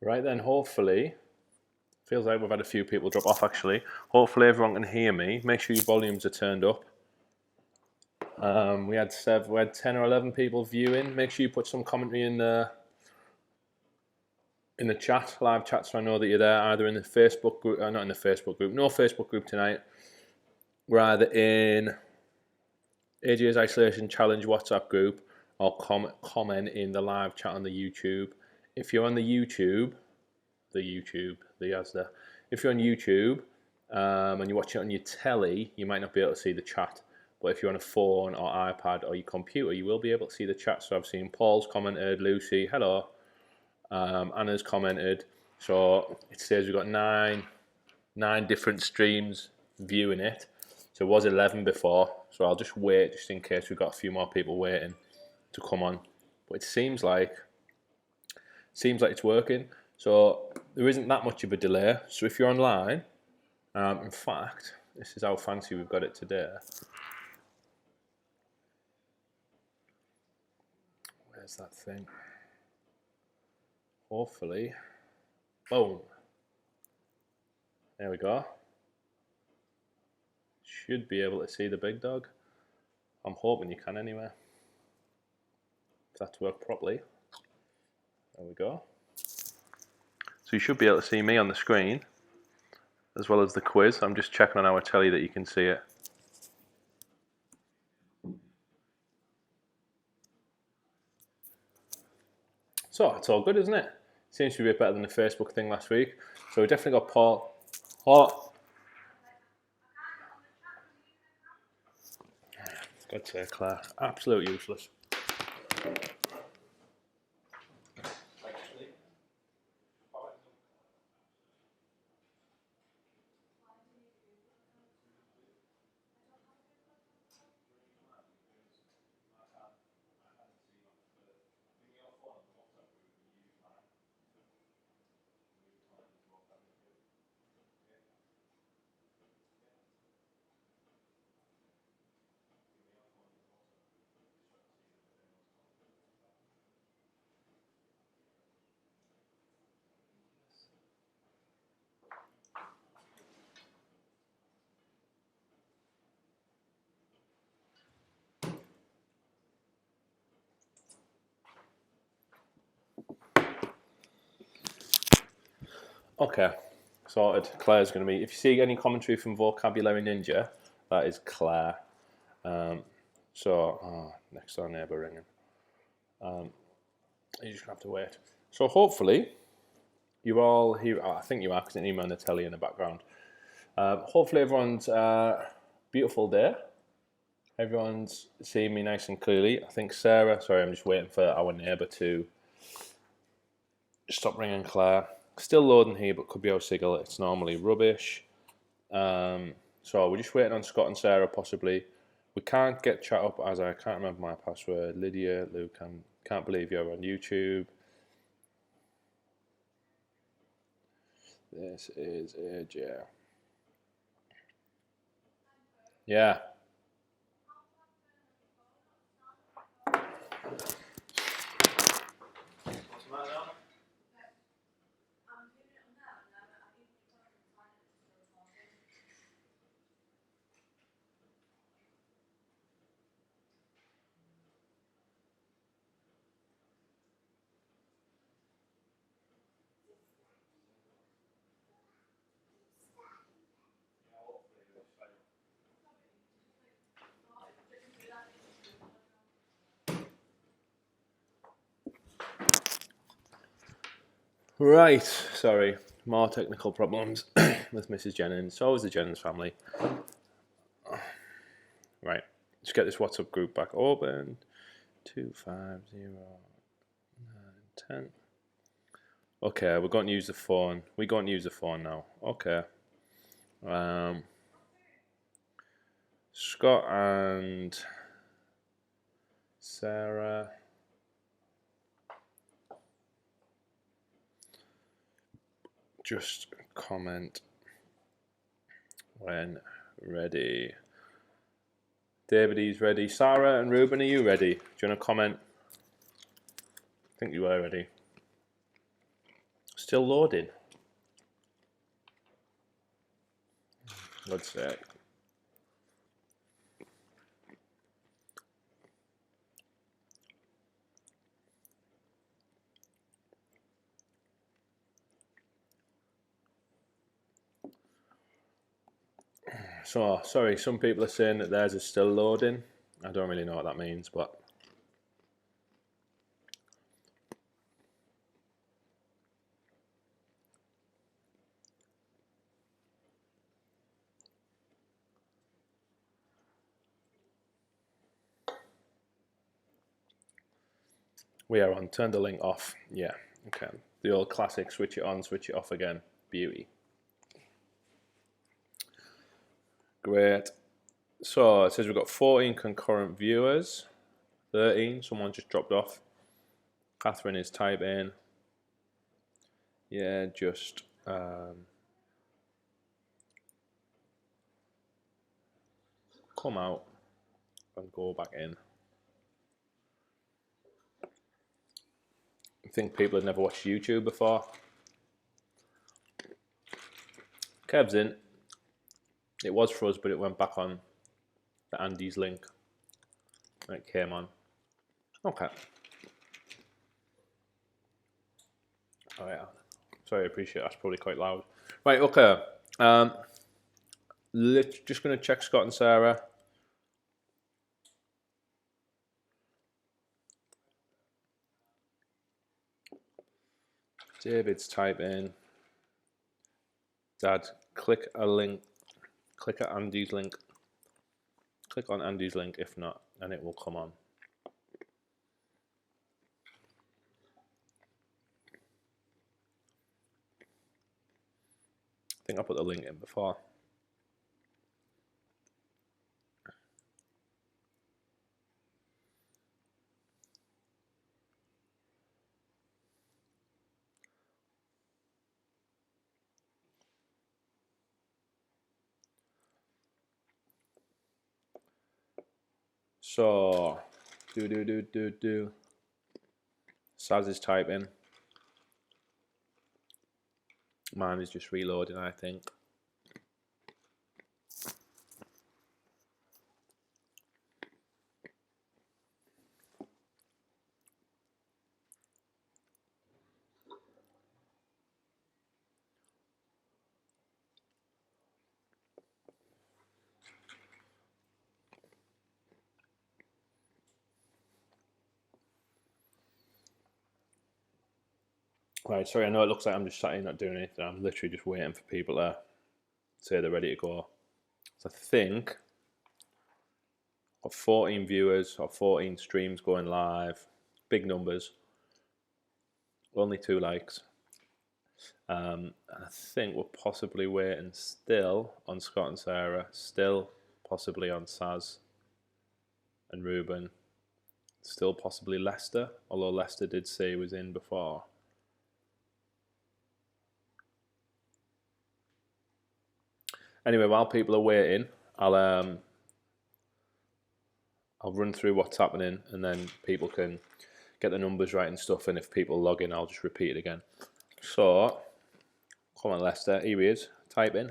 Right then, hopefully, feels like we've had a few people drop off actually. Hopefully everyone can hear me. Make sure your volumes are turned up. We had 10 or 11 people viewing. Make sure you put some commentary in the chat, live chat, so I know that you're there. Either in the Facebook group, not in the Facebook group. No Facebook group tonight. We're either in AJ's Isolation Challenge WhatsApp group or comment in the live chat on the YouTube. If you're on the YouTube, if you're on YouTube and you watch it on your telly, you might not be able to see the chat. But if you're on a phone or iPad or your computer, you will be able to see the chat. So I've seen Paul's commented, Lucy, hello. Anna's commented. So it says we've got nine different streams viewing it. So it was 11 before. So I'll just wait just in case we've got a few more people waiting to come on. But it seems like it's working. So there isn't that much of a delay. So if you're online, in fact, this is how fancy we've got it today. Where's that thing? Hopefully, boom. There we go. Should be able to see the big dog. I'm hoping you can anyway. If that's worked properly. There we go. So you should be able to see me on the screen, as well as the quiz. I'm just checking on our telly that you can see it. So it's all good, isn't it? Seems to be a bit better than the Facebook thing last week. So we definitely got Paul. God's sake, Claire. Absolutely useless. Okay, sorted. Claire's going to be. If you see any commentary from Vocabulary Ninja, that is Claire. Next door neighbour ringing. You just have to wait. So hopefully, you all here. I think you are because it's email on the telly in the background. Hopefully, everyone's beautiful day. Everyone's seeing me nice and clearly. I think Sarah. Sorry, I'm just waiting for our neighbour to stop ringing. Claire. Still loading here, but could be our signal. It's normally rubbish. So we're just waiting on Scott and Sarah possibly. We can't get chat up as I can't remember my password. Lydia, Luke, I can't believe you're on YouTube. This is AJ. Yeah. Right, sorry, more technical problems with Mrs. Jennings. So is the Jennings family. Right, let's get this WhatsApp group back open. 250910. Okay, we're going to use the phone. We're going to use the phone now. Okay. Scott and Sarah. Just comment when ready. David, ready. Sarah and Ruben, are you ready? Do you want to comment? I think you are ready. It's Still loading. Let's say. So, sorry, some people are saying that theirs is still loading. I don't really know what that means, but we are on. Turn the link off. Yeah, okay. The old classic, switch it on, switch it off again. Beauty. Great. So it says we've got 14 concurrent viewers. 13, someone just dropped off. Catherine is typing. Yeah, just come out and go back in. I think people had never watched YouTube before. Kev's in. It was for us, but it went back on the Andy's link. And it came on. Okay. Oh yeah. Sorry, I appreciate it. That's probably quite loud. Right, okay. Just going to check Scott and Sarah. David's typing. Dad, click a link. Click at Andy's link. Click on Andy's link, if not, and it will come on. I think I put the link in before. So, Saz is typing. Mine is just reloading, I think. Right, sorry, I know it looks like I'm just sat here not doing anything. I'm literally just waiting for people to say they're ready to go. So I think I've 14 viewers or 14 streams going live. Big numbers. Only 2 likes. And I think we're possibly waiting still on Scott and Sarah. Still possibly on Saz and Ruben. Still possibly Leicester, although Leicester did say he was in before. Anyway, while people are waiting, I'll run through what's happening, and then people can get the numbers right and stuff. And if people log in, I'll just repeat it again. So, come on, Leicester. Here he is. Type in.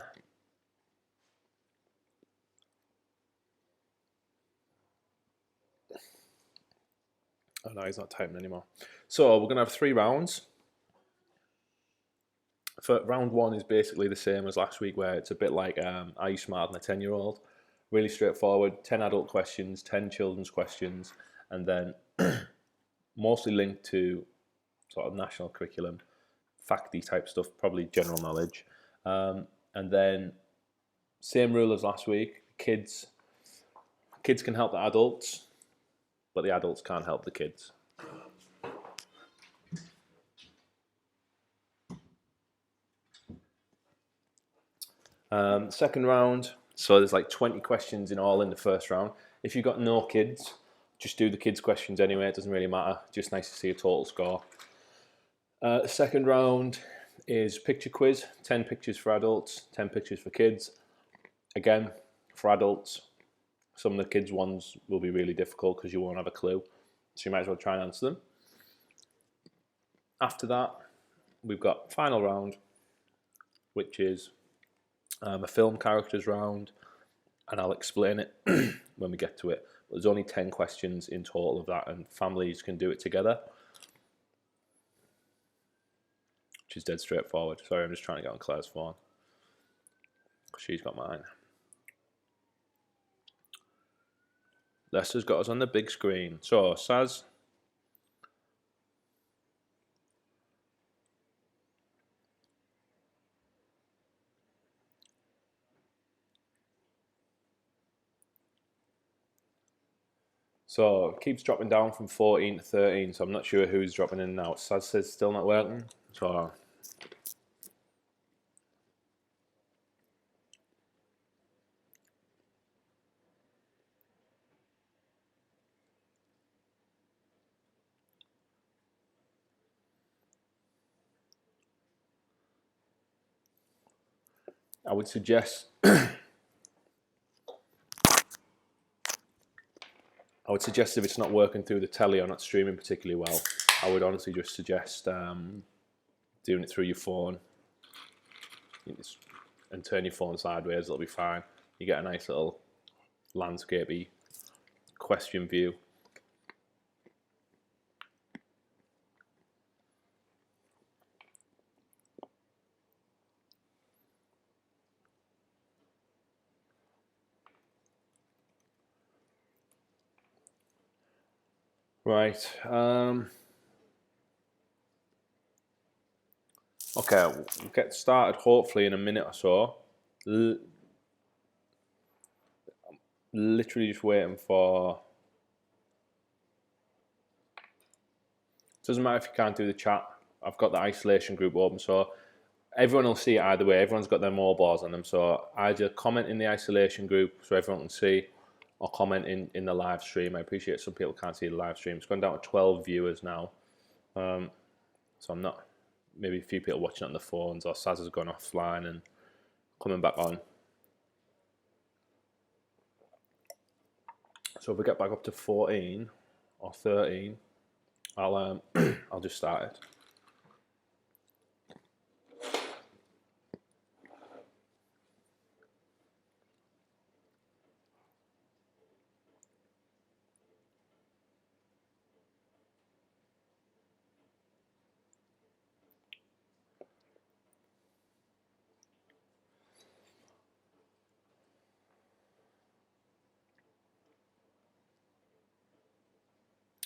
Oh no, he's not typing anymore. So we're gonna have 3 rounds. For round 1 is basically the same as last week, where it's a bit like Are You Smarter Than a 10-year-old? Really straightforward. 10 adult questions, 10 children's questions, and then mostly linked to sort of national curriculum, facty type stuff, probably general knowledge. And then same rule as last week. Kids can help the adults, but the adults can't help the kids. Second round, so there's like 20 questions in all in the first round. If you've got no kids, just do the kids' questions anyway. It doesn't really matter. Just nice to see a total score. The second round is picture quiz. 10 pictures for adults, 10 pictures for kids. Again, for adults, some of the kids' ones will be really difficult because you won't have a clue. So you might as well try and answer them. After that, we've got final round, which is a film characters round, and I'll explain it when we get to it. There's only 10 questions in total of that, and families can do it together, which is dead straightforward. Sorry, I'm just trying to get on Claire's phone. She's got mine. Lester's got us on the big screen. So, Saz. So, it keeps dropping down from 14 to 13, so I'm not sure who's dropping in now. Saz says still not working. So, I would suggest if it's not working through the telly or not streaming particularly well, I would honestly just suggest doing it through your phone and turn your phone sideways. It'll be fine. You get a nice little landscapey question view. Right. Okay, we'll get started hopefully in a minute or so. Literally just waiting for... Doesn't matter if you can't do the chat. I've got the isolation group open, so everyone will see it either way. Everyone's got their mobiles on them, so either comment in the isolation group so everyone can see, or comment in the live stream. I appreciate some people can't see the live stream. It's gone down to 12 viewers now. So I'm not... Maybe a few people watching on the phones, or Saz has gone offline and coming back on. So if we get back up to 14 or 13, I'll I'll just start it.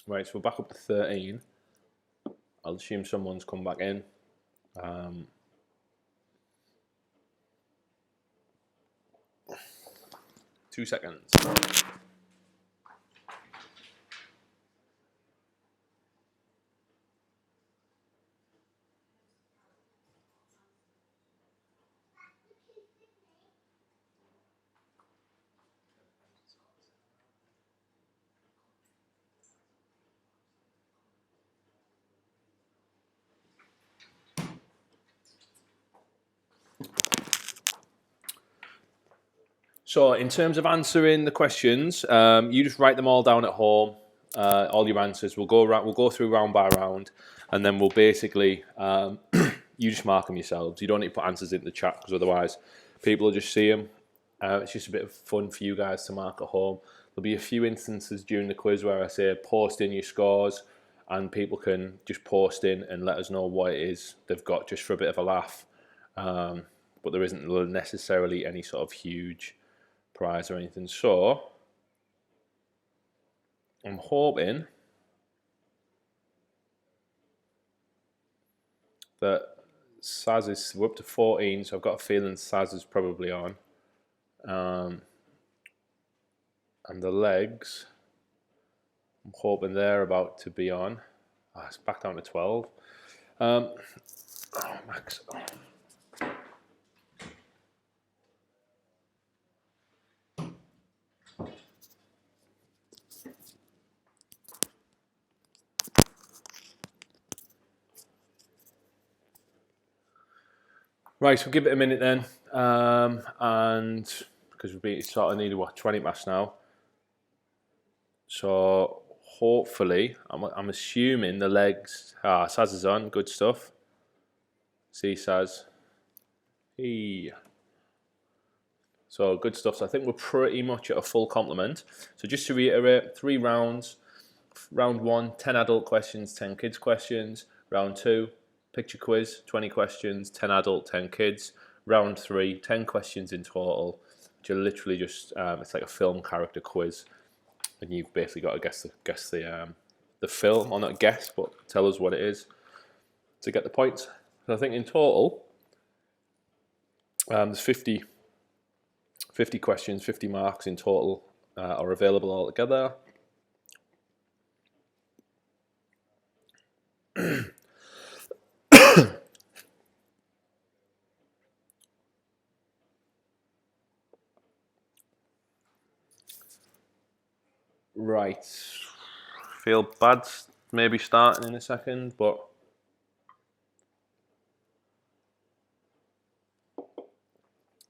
Right, so we're back up to 13. I'll assume someone's come back in. 2 seconds. So in terms of answering the questions, you just write them all down at home. All your answers. We'll go through round by round, and then we'll basically you just mark them yourselves. You don't need to put answers into the chat, because otherwise people will just see them. It's just a bit of fun for you guys to mark at home. There'll be a few instances during the quiz where I say post in your scores, and people can just post in and let us know what it is they've got, just for a bit of a laugh. But there isn't necessarily any sort of huge prize or anything. So I'm hoping that Saz is... We're up to 14, so I've got a feeling Saz is probably on. And the legs, I'm hoping they're about to be on. Oh, it's back down to 12. Max. Right, so we'll give it a minute then, and because we've sort of needed 20 past now. So hopefully, I'm assuming the legs. Saz is on, good stuff. C says. So good stuff. So I think we're pretty much at a full complement. So just to reiterate, 3 rounds. Round 1, 10 adult questions, 10 kids questions. Round 2, picture quiz, 20 questions, 10 adult, 10 kids. Round 3, 10 questions in total, which are literally just, it's like a film character quiz. And you've basically got to guess the film, or not guess, but tell us what it is to get the points. So I think in total, there's 50 questions, 50 marks in total are available altogether. Right, feel bad maybe starting in a second, but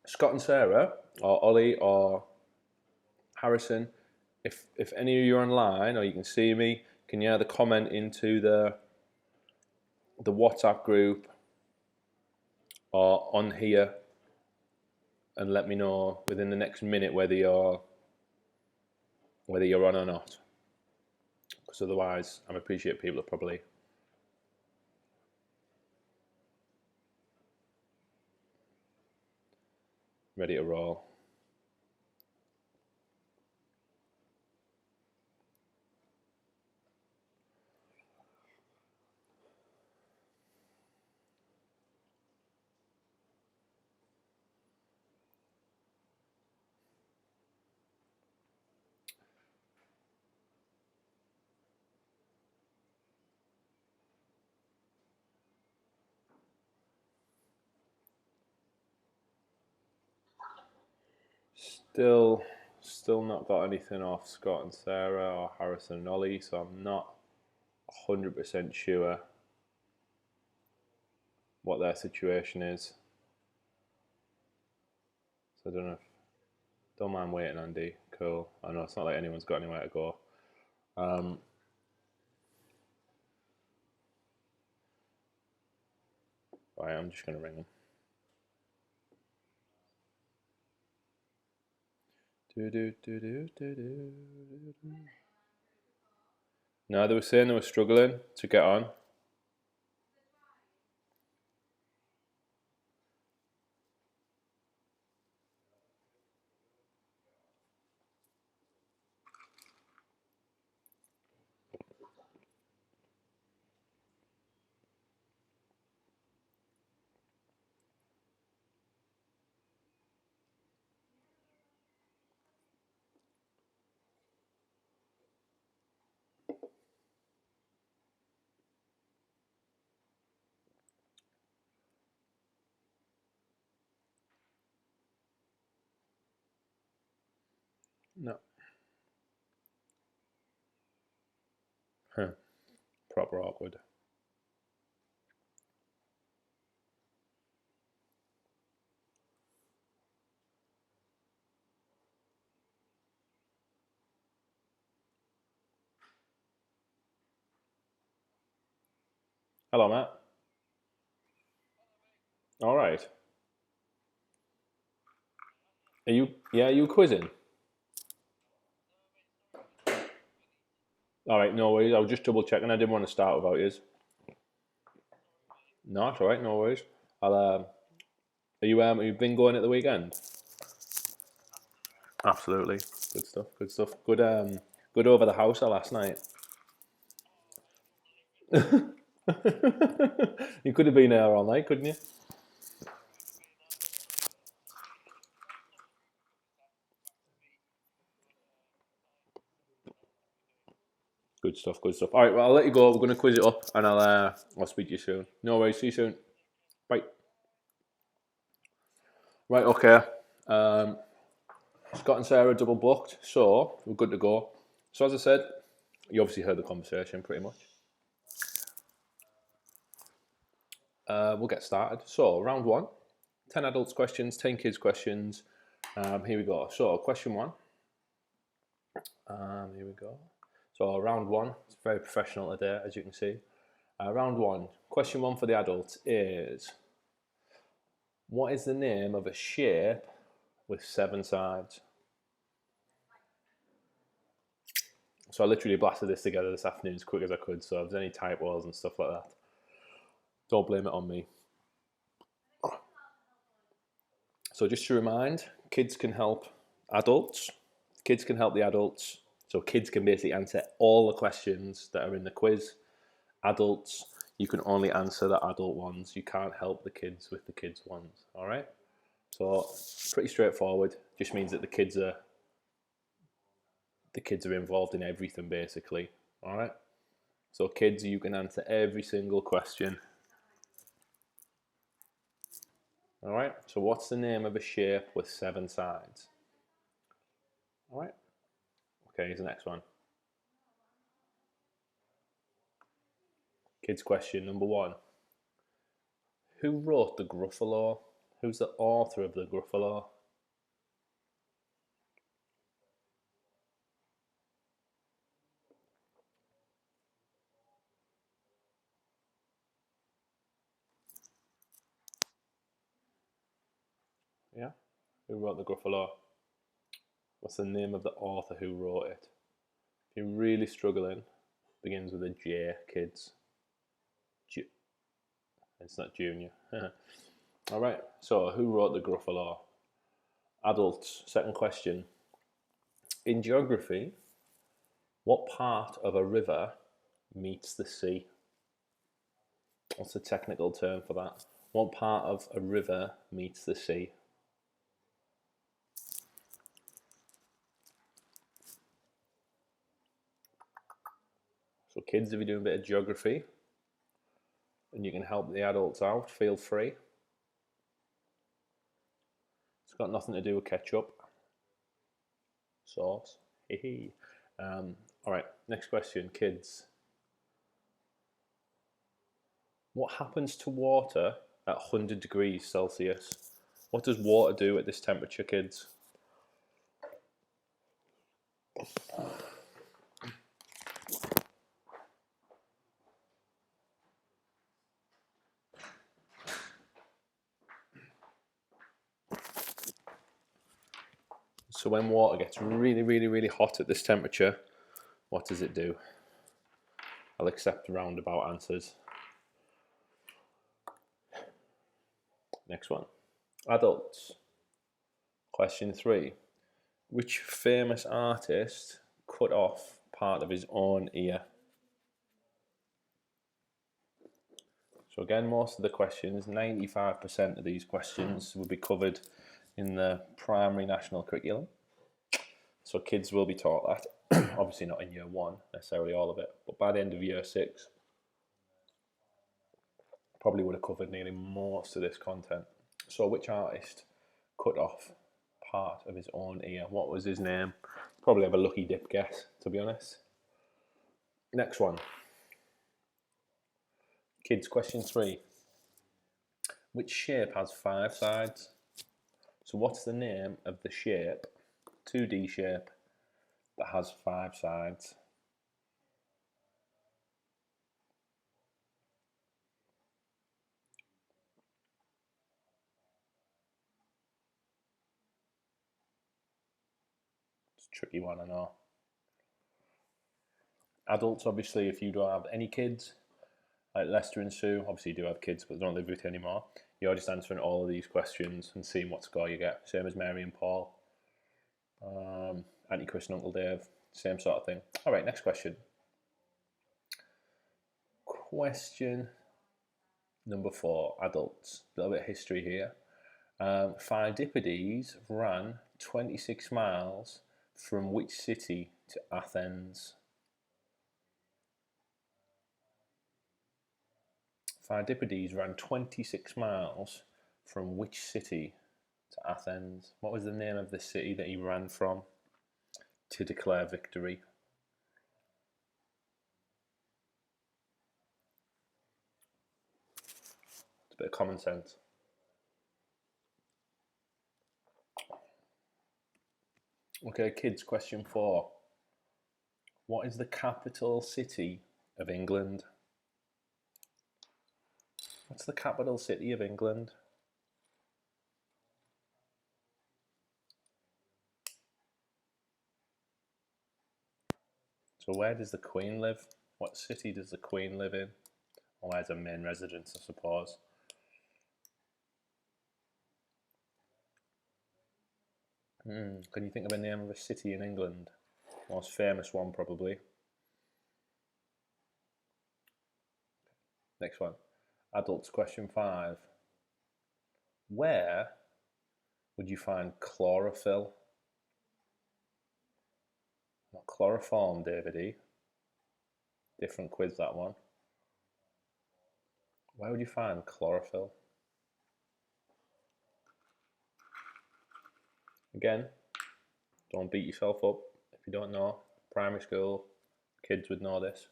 Scott and Sarah, or Ollie, or Harrison, if any of you are online or you can see me, can you either comment into the WhatsApp group or on here and let me know within the next minute whether you're on or not, because otherwise I appreciate people are probably ready to roll. Still not got anything off Scott and Sarah or Harrison and Ollie, so I'm not 100% sure what their situation is. So I don't mind waiting, Andy. Cool. I know it's not like anyone's got anywhere to go. Right, I'm just going to ring them. No, they were saying they were struggling to get on. No. Proper awkward. Hello, Matt. All right. Are you? Yeah, are you quizzing? All right, no worries. I was just double checking. I didn't want to start without yours. No, it's all right. No worries. I'll. Are you been going at the weekend? Absolutely. Good stuff. Good stuff. Good over the house last night. You could have been there all night, couldn't you? Good stuff. Good stuff. All right. Well, I'll let you go. We're going to quiz it up, and I'll speak to you soon. No worries. See you soon. Bye. Right. Okay. Scott and Sarah double booked, so we're good to go. So as I said, you obviously heard the conversation pretty much. We'll get started. So round 1, 10 adults questions, 10 kids questions. Here we go. So question 1. Here we go. So round 1, it's very professional today, as you can see. Round 1, question 1 for the adults is, What is the name of a shape with 7 sides? So I literally blasted this together this afternoon as quick as I could, so if there's any typos and stuff like that, don't blame it on me. So just to remind, kids can help adults. Kids can help the adults. So kids can basically answer all the questions that are in the quiz. Adults, you can only answer the adult ones. You can't help the kids with the kids ones. All right. So pretty straightforward. Just means that the kids are involved in everything basically. All right. So kids, you can answer every single question. All right. So what's the name of a shape with 7 sides? All right. Okay. Here's the next one. Kids question number 1. Who wrote the Gruffalo? Who's the author of the Gruffalo? Yeah? Who wrote the Gruffalo? What's the name of the author who wrote it? If you're really struggling, begins with a J, kids. It's not junior. All right, so who wrote the Gruffalo? Adults. Second question. In geography, what part of a river meets the sea? What's the technical term for that? What part of a river meets the sea? So kids, if you're doing a bit of geography and you can help the adults out, feel free. It's got nothing to do with ketchup. Sauce. All right, next question, kids. What happens to water at 100 degrees Celsius? What does water do at this temperature, kids? So when water gets really, really, really hot at this temperature, what does it do? I'll accept roundabout answers. Next one. Adults. Question 3. Which famous artist cut off part of his own ear? So again, most of the questions, 95% of these questions will be covered in the primary national curriculum. So kids will be taught that. Obviously not in year 1, necessarily all of it, but by the end of year 6, probably would have covered nearly most of this content. So which artist cut off part of his own ear? What was his name? Probably have a lucky dip guess, to be honest. Next one. Kids, question 3. Which shape has 5 sides? So what's the name of the shape, 2D shape, that has 5 sides? It's a tricky one, I know. Adults, obviously, if you don't have any kids, like Lester and Sue, obviously you do have kids but they don't live with you anymore, you're just answering all of these questions and seeing what score you get. Same as Mary and Paul, Auntie Chris and Uncle Dave, same sort of thing. All right, next question. Question number 4, adults. A little bit of history here. Phidippedes ran 26 miles from which city to Athens? Phidippedes ran 26 miles from which city to Athens? What was the name of the city that he ran from to declare victory? It's a bit of common sense. Okay, kids, question 4. What is the capital city of England? What's the capital city of England? So where does the Queen live? What city does the Queen live in? Or where's her main residence, I suppose? Can you think of a name of a city in England? Most famous one, probably. Next one. Adults, question 5. Where would you find chlorophyll? Not chloroform, David E. Different quiz, that one. Where would you find chlorophyll? Again, don't beat yourself up if you don't know. Primary school kids would know this.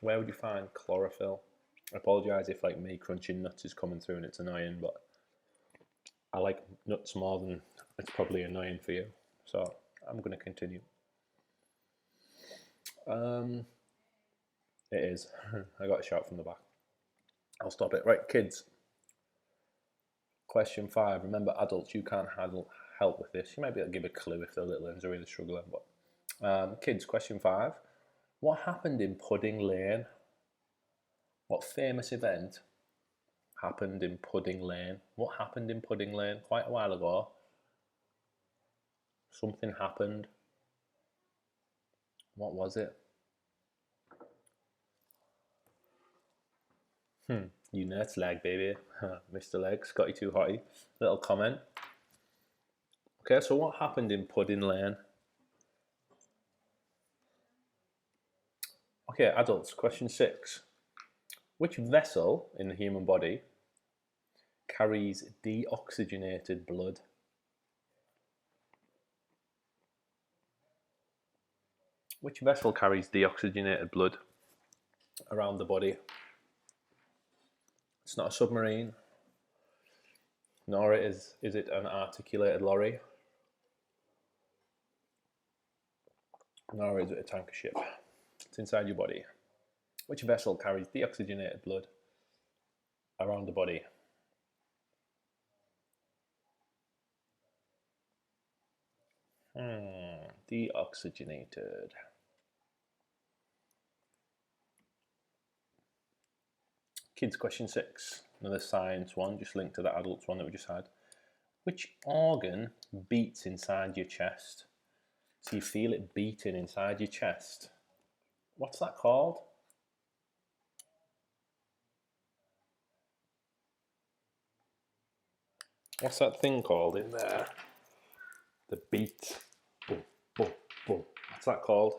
Where would you find chlorophyll? I apologise if like me crunching nuts is coming through and it's annoying, but I like nuts more than it's probably annoying for you. So I'm going to continue. It is. I got a shout from the back. I'll stop it. Right, kids. Question 5. Remember, adults, you can't help with this. You might be able to give a clue if the little ones are really struggling. But kids, question 5. What happened in Pudding Lane? What famous event happened in Pudding Lane? What happened in Pudding Lane? Quite a while ago. Something happened. What was it? You nuts leg, baby. Mr. Leg, Scotty too hotty. Little comment. Okay, so what happened in Pudding Lane? Okay, adults, question 6. Which vessel in the human body carries deoxygenated blood? Which vessel carries deoxygenated blood around the body? It's not a submarine, nor is it an articulated lorry, nor is it a tanker ship. It's inside your body. Which vessel carries deoxygenated blood around the body? Deoxygenated. Kids, question 6. Another science one, just linked to the adults one that we just had. Which organ beats inside your chest? So you feel it beating inside your chest. What's that called? What's that thing called in there? The beat. Boom, boom, boom. What's that called?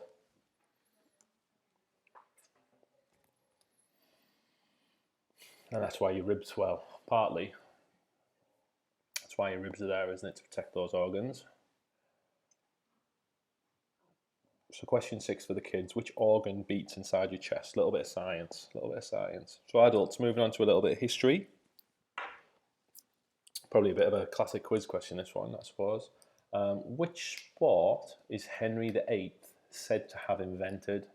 And that's why your ribs swell. Partly. That's why your ribs are there, isn't it? To protect those organs. So question 6 for the kids. Which organ beats inside your chest? A little bit of science. A little bit of science. So adults, moving on to a little bit of history. Probably a bit of a classic quiz question, this one, I suppose. Which sport is Henry VIII said to have invented?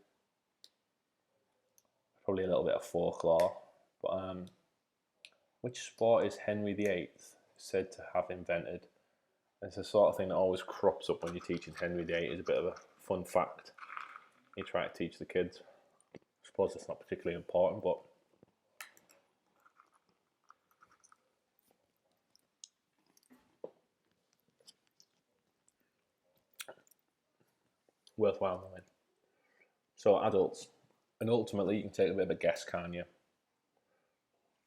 Probably a little bit of folklore. But which sport is Henry VIII said to have invented? It's the sort of thing that always crops up when you're teaching Henry VIII. It's a bit of a fun fact you try to teach the kids. I suppose it's not particularly important, but worthwhile knowing. So adults, and ultimately you can take a bit of a guess, can't you?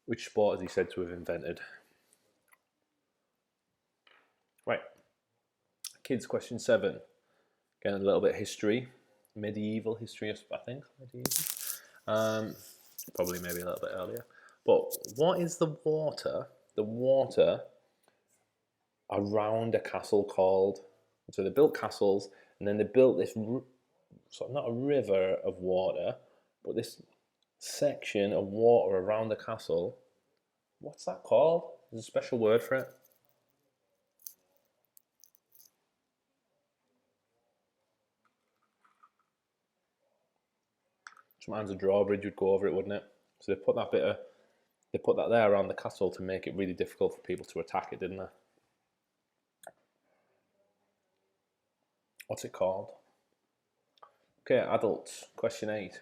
Which sport is he said to have invented? Right. Kids, question 7. Again, a little bit of history. Medieval history, I think. Medieval. Probably maybe a little bit earlier. But what is the water around a castle called? So they built castles, and then they built this, sort of not a river of water, but this section of water around the castle. What's that called? There's a special word for it. Sometimes a drawbridge would go over it, wouldn't it? So they put that bit of They put that there around the castle to make it really difficult for people to attack it, didn't they? What's it called? Okay, adults, question 8.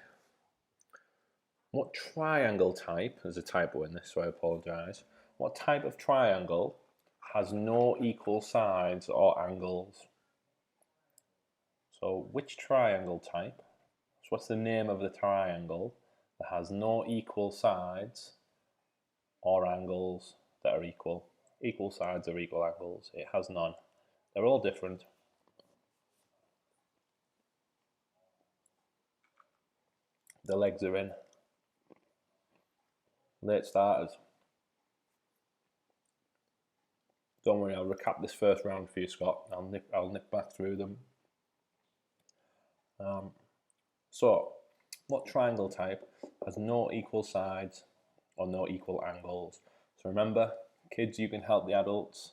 What triangle type, there's a typo in this, so I apologise. What type of triangle has no equal sides or angles? So which triangle type, so what's the name of the triangle that has no equal sides or angles that are equal? Equal sides or equal angles, it has none. They're all different. The legs are in. Late starters. Don't worry, I'll recap this first round for you, Scott. I'll nip back through them. So, what triangle type has no equal sides or no equal angles? So remember, kids, you can help the adults.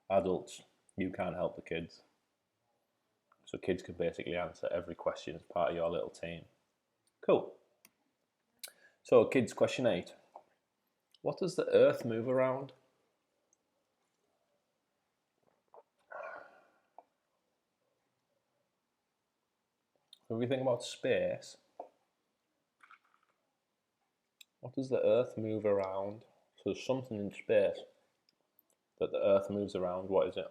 Adults, you can't help the kids. So kids can basically answer every question as part of your little team. Cool. So kids, question 8. What does the Earth move around? If we think about space, what does the Earth move around? So there's something in space that the Earth moves around. What is it?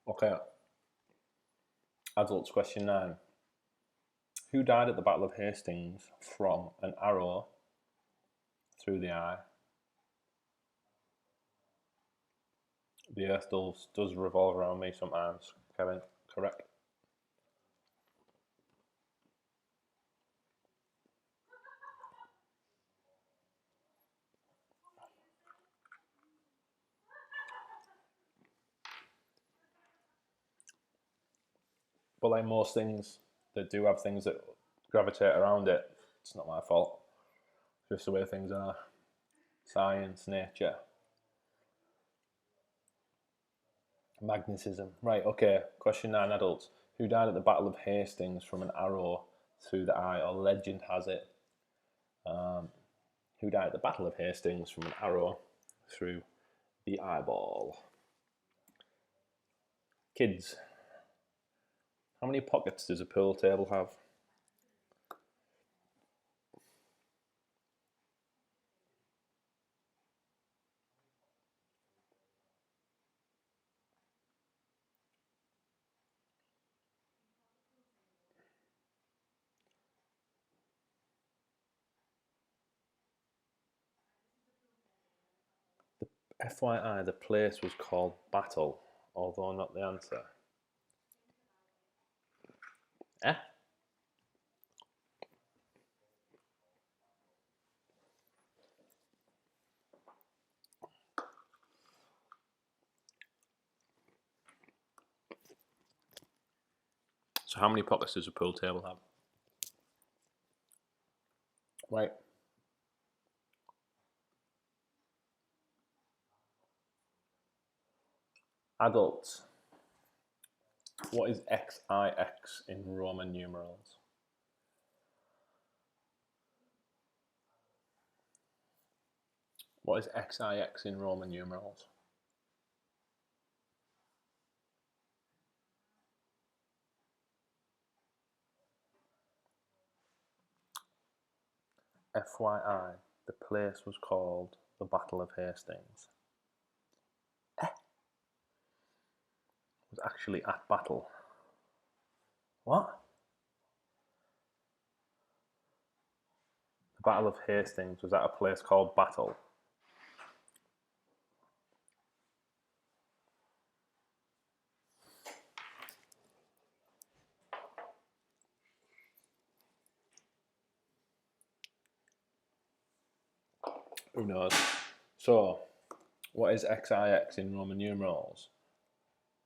Okay. Adults, question 9. Who died at the Battle of Hastings from an arrow through the eye? The Earth does revolve around me sometimes, Kevin. Correct. But like most things that do have things that gravitate around it, it's not my fault. It's just the way things are. Science, nature. Magnetism. Right, okay. Question 9, adults. Who died at the Battle of Hastings from an arrow through the eye? Or legend has it. Who died at the Battle of Hastings from an arrow through the eyeball? Kids. How many pockets does a pool table have? FYI, the place was called Battle, although not the answer. Eh? So how many pockets does a pool table have? Right. Adults. What is XIX in Roman numerals? What is XIX in Roman numerals? FYI, the place was called the Battle of Hastings. It was actually at Battle. What? The Battle of Hastings was at a place called Battle. Who knows? So, what is XIX in Roman numerals?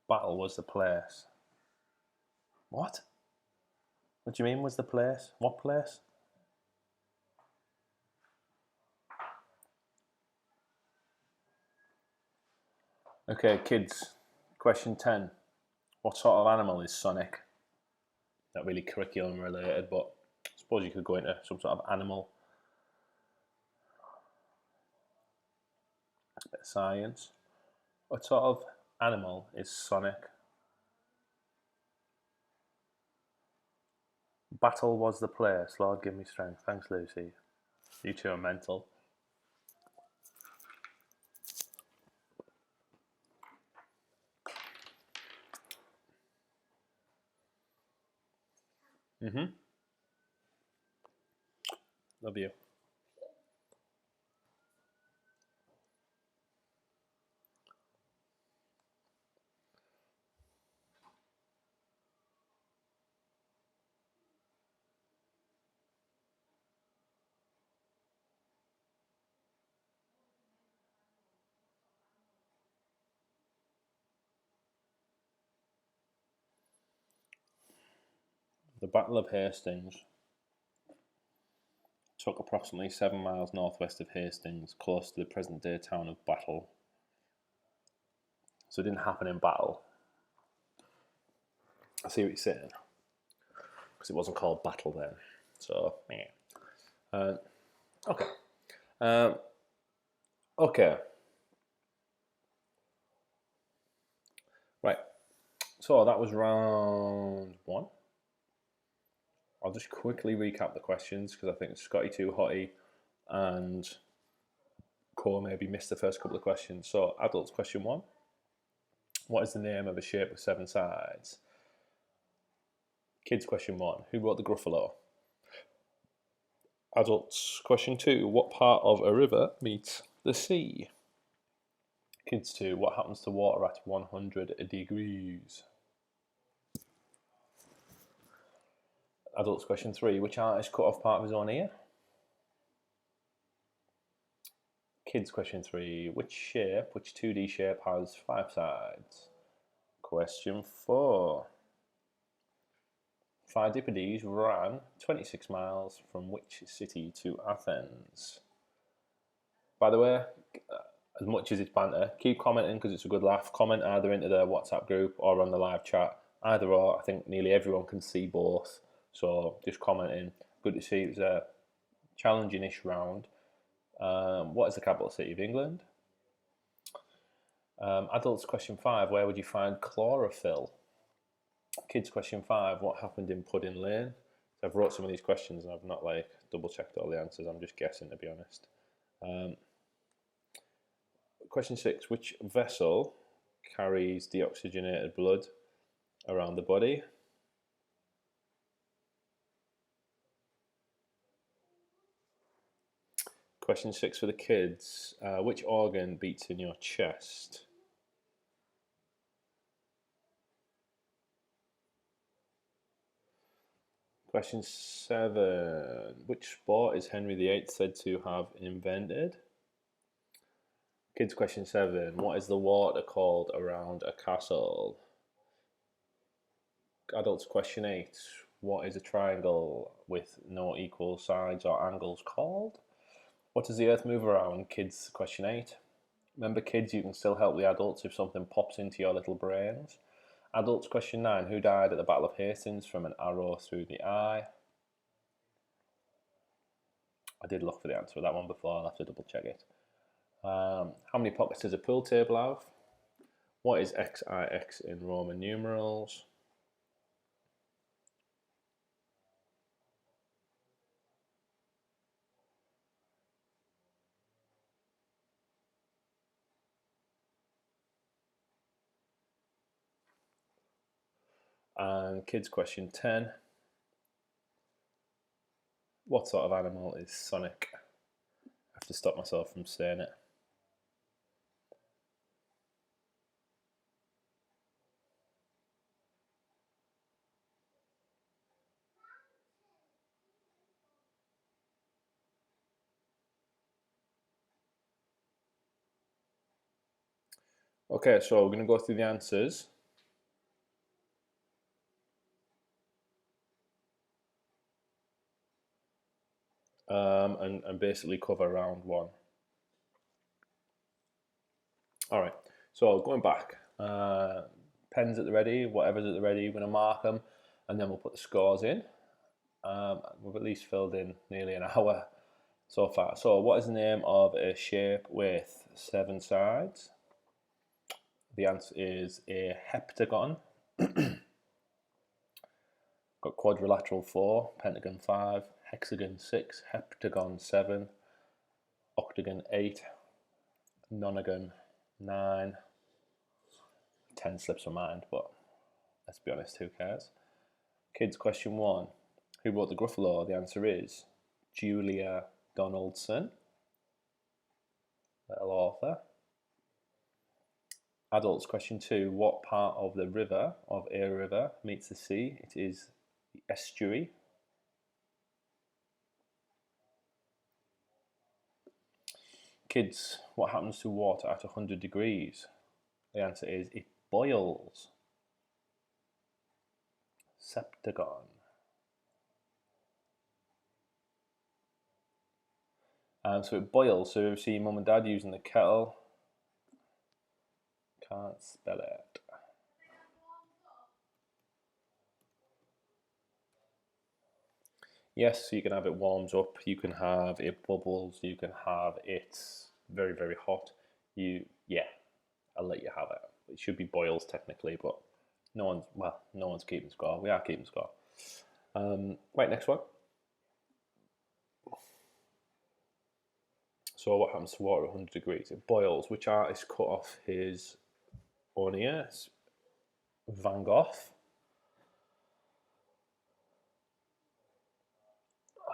Battle was the place. What? What do you mean was the place? What place? Okay, kids, question 10. What sort of animal is Sonic? Not really curriculum related, but I suppose you could go into some sort of animal science. What sort of animal is Sonic? Battle was the place. Lord, give me strength. Thanks, Lucy. You two are mental. Love you. The Battle of Hastings took approximately 7 miles northwest of Hastings, close to the present-day town of Battle. So it didn't happen in Battle. I see what you're saying. Because it wasn't called Battle then. So, yeah. Okay. Okay. Right. So that was round 1. I'll just quickly recap the questions because I think Scotty Too Hotty and Core maybe missed the first couple of questions. So, adults, question 1. What is the name of a shape with 7 sides? Kids, question 1. Who wrote the Gruffalo? Adults, question 2. What part of a river meets the sea? Kids 2. What happens to water at 100 degrees? Adults, question 3. Which artist cut off part of his own ear? Kids, question 3. Which 2D shape has 5 sides? Question 4. Phidippedes ran 26 miles from which city to Athens? By the way, as much as it's banter, keep commenting because it's a good laugh. Comment either into the WhatsApp group or on the live chat. Either or, I think nearly everyone can see both. So just commenting. Good to see. It was a challenging-ish round. What is the capital city of England? Adults, question 5. Where would you find chlorophyll? Kids, question 5. What happened in Pudding Lane? So I've wrote some of these questions and I've not double checked all the answers. I'm just guessing, to be honest. Question 6. Which vessel carries deoxygenated blood around the body? Question 6 for the kids. Which organ beats in your chest? Question 7. Which sport is Henry VIII said to have invented? Kids, question 7. What is the water called around a castle? Adults, question 8. What is a triangle with no equal sides or angles called? What does the earth move around? Kids, question 8. Remember, kids, you can still help the adults if something pops into your little brains. Adults, question 9. Who died at the Battle of Hastings from an arrow through the eye? I did look for the answer for that one before. I'll have to double check it. How many pockets does a pool table have? What is XIX in Roman numerals? And kids, question 10. What sort of animal is Sonic? I have to stop myself from saying it. Okay, so we're going to go through the answers. And basically cover round 1. Alright, So going back, pens at the ready, whatever's at the ready, we're going to mark them, and then we'll put the scores in. We've at least filled in nearly an hour so far. So what is the name of a shape with 7 sides? The answer is a heptagon. Got quadrilateral 4, pentagon 5, hexagon 6, heptagon 7, octagon 8, nonagon 9. 10 slips of mind, but let's be honest, who cares? Kids, question 1. Who wrote the Gruffalo? The answer is Julia Donaldson, little author. Adults, question 2. What part of the river, of a river, meets the sea? It is the estuary. Kids, what happens to water at 100 degrees? The answer is it boils. Septagon. So it boils. So you see mum and dad using the kettle. Can't spell it. Yes, so you can have it warms up, you can have it bubbles, you can have it very, very hot. Yeah, I'll let you have it. It should be boils technically, but no one's keeping score. We are keeping score. Right, next one. So what happens to water at 100 degrees? It boils. Which artist cut off his own ear? Van Gogh.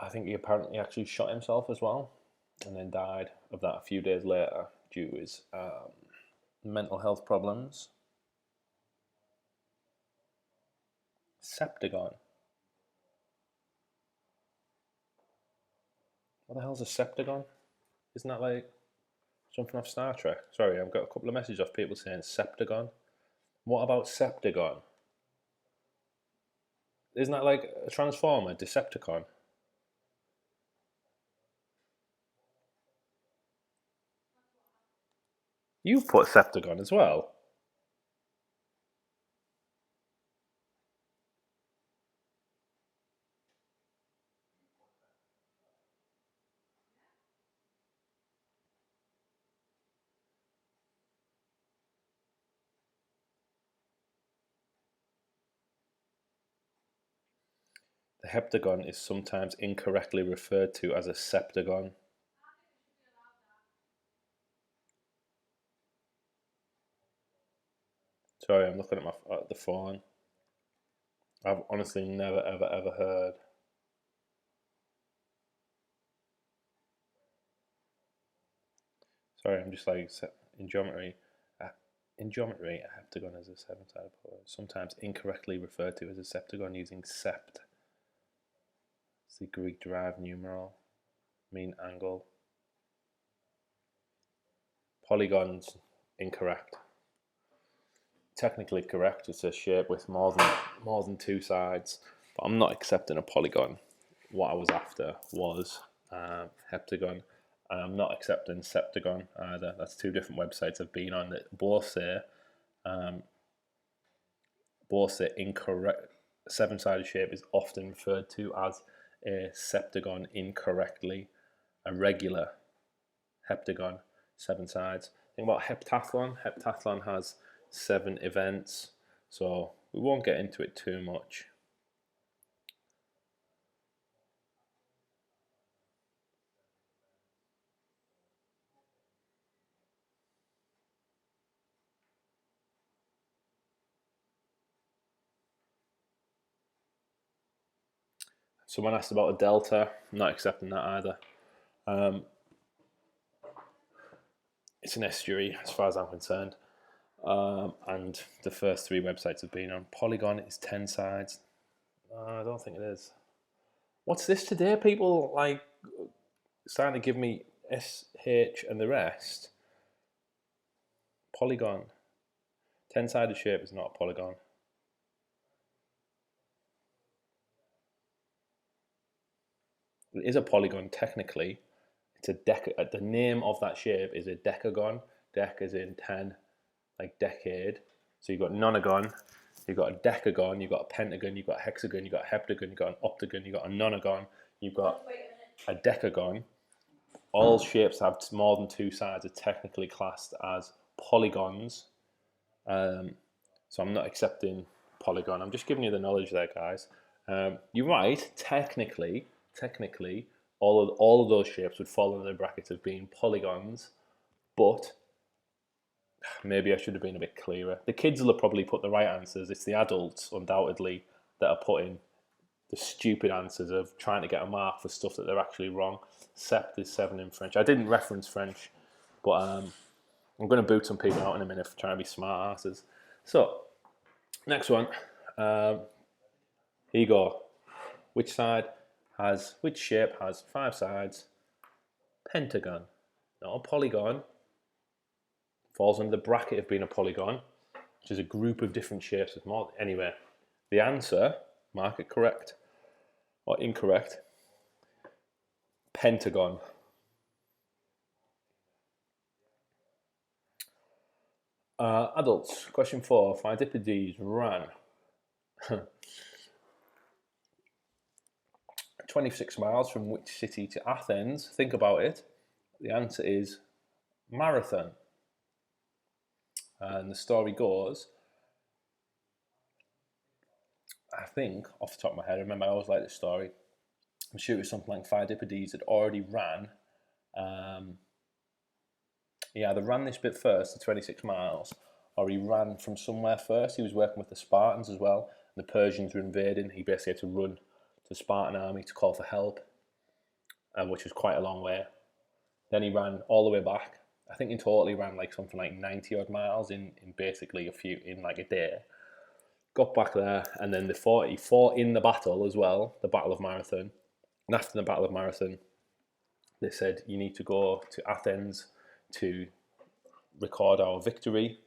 I think he apparently actually shot himself as well, and then died of that a few days later due to his mental health problems. Septagon. What the hell's a septagon? Isn't that like something off Star Trek? Sorry, I've got a couple of messages off people saying septagon. What about septagon? Isn't that like a Transformer, Decepticon? You put septagon as well. The heptagon is sometimes incorrectly referred to as a septagon. Sorry, I'm looking at the phone. I've honestly never, ever heard. Sorry, I'm just like in geometry. In geometry, a heptagon is a 7-sided polygon, sometimes incorrectly referred to as a septagon using sept. It's the Greek derived numeral, mean angle. Polygons, incorrect. Technically correct, it's a shape with more than 2 sides, but I'm not accepting a polygon. What I was after was heptagon, and I'm not accepting septagon either. That's 2 different websites I've been on that both say incorrect. 7-sided shape is often referred to as a septagon incorrectly. A regular heptagon, 7 sides. Think about heptathlon. Heptathlon has 7 events, so we won't get into it too much. Someone asked about a delta. I'm not accepting that either. It's an estuary as far as I'm concerned. And the first 3 websites have been on. Polygon is 10 sides. I don't think it is. What's this today? People like starting to give me SH and the rest. Polygon. 10-sided shape is not a polygon. It is a polygon technically. It's a the name of that shape is a decagon. Dec is in 10, like decade. So you've got nonagon, you've got a decagon, you've got a pentagon, you've got a hexagon, you've got a heptagon, you've got an octagon, you've got a nonagon, you've got a decagon. All shapes have more than two sides are technically classed as polygons. So I'm not accepting polygon. I'm just giving you the knowledge there, guys. You're right. Technically, all of those shapes would fall under the bracket of being polygons, but maybe I should have been a bit clearer. The kids will have probably put the right answers. It's the adults, undoubtedly, that are putting the stupid answers of trying to get a mark for stuff that they're actually wrong. Sept is 7 in French. I didn't reference French, but I'm going to boot some people out in a minute for trying to be smart asses. So, next one. Here you go. Which shape has 5 sides? Pentagon. Not a polygon. Falls under the bracket of being a polygon, which is a group of different shapes with more. Anyway, the answer, mark it correct or incorrect, pentagon. Adults, question 4. Phidippedes ran 26 miles from which city to Athens? Think about it. The answer is marathon. And the story goes, I think, off the top of my head, I remember I always liked this story. I'm sure it was something like Phidippedes had already ran. He either ran this bit first, the 26 miles, or he ran from somewhere first. He was working with the Spartans as well. The Persians were invading. He basically had to run to the Spartan army to call for help, which was quite a long way. Then he ran all the way back. I think in total he ran like something like 90 odd miles in basically like a day. Got back there, and then he fought in the battle as well, the Battle of Marathon. And after the Battle of Marathon, they said, you need to go to Athens to record our victory.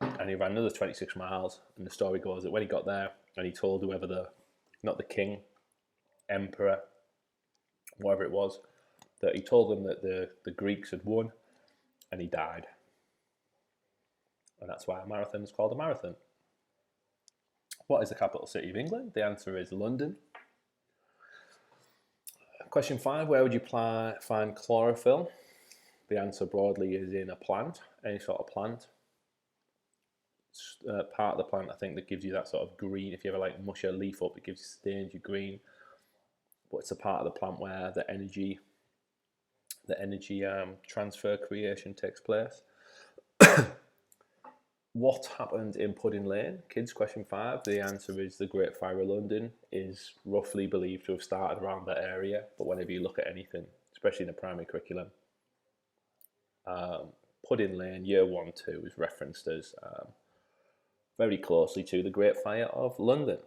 And he ran another 26 miles. And the story goes that when he got there, and he told whoever not the king, emperor, whatever it was, that he told them that the Greeks had won, and he died. And that's why a marathon is called a marathon. What is the capital city of England? The answer is London. Question 5, where would you find chlorophyll? The answer broadly is in a plant, any sort of plant. It's part of the plant, I think, that gives you that sort of green. If you ever like mush a leaf up, it stains you green. But it's a part of the plant where the energy transfer creation takes place. What happened in Pudding Lane? Kids, question 5. The answer is the Great Fire of London is roughly believed to have started around that area. But whenever you look at anything, especially in the primary curriculum, Pudding Lane, year 1, 2 is referenced as very closely to the Great Fire of London.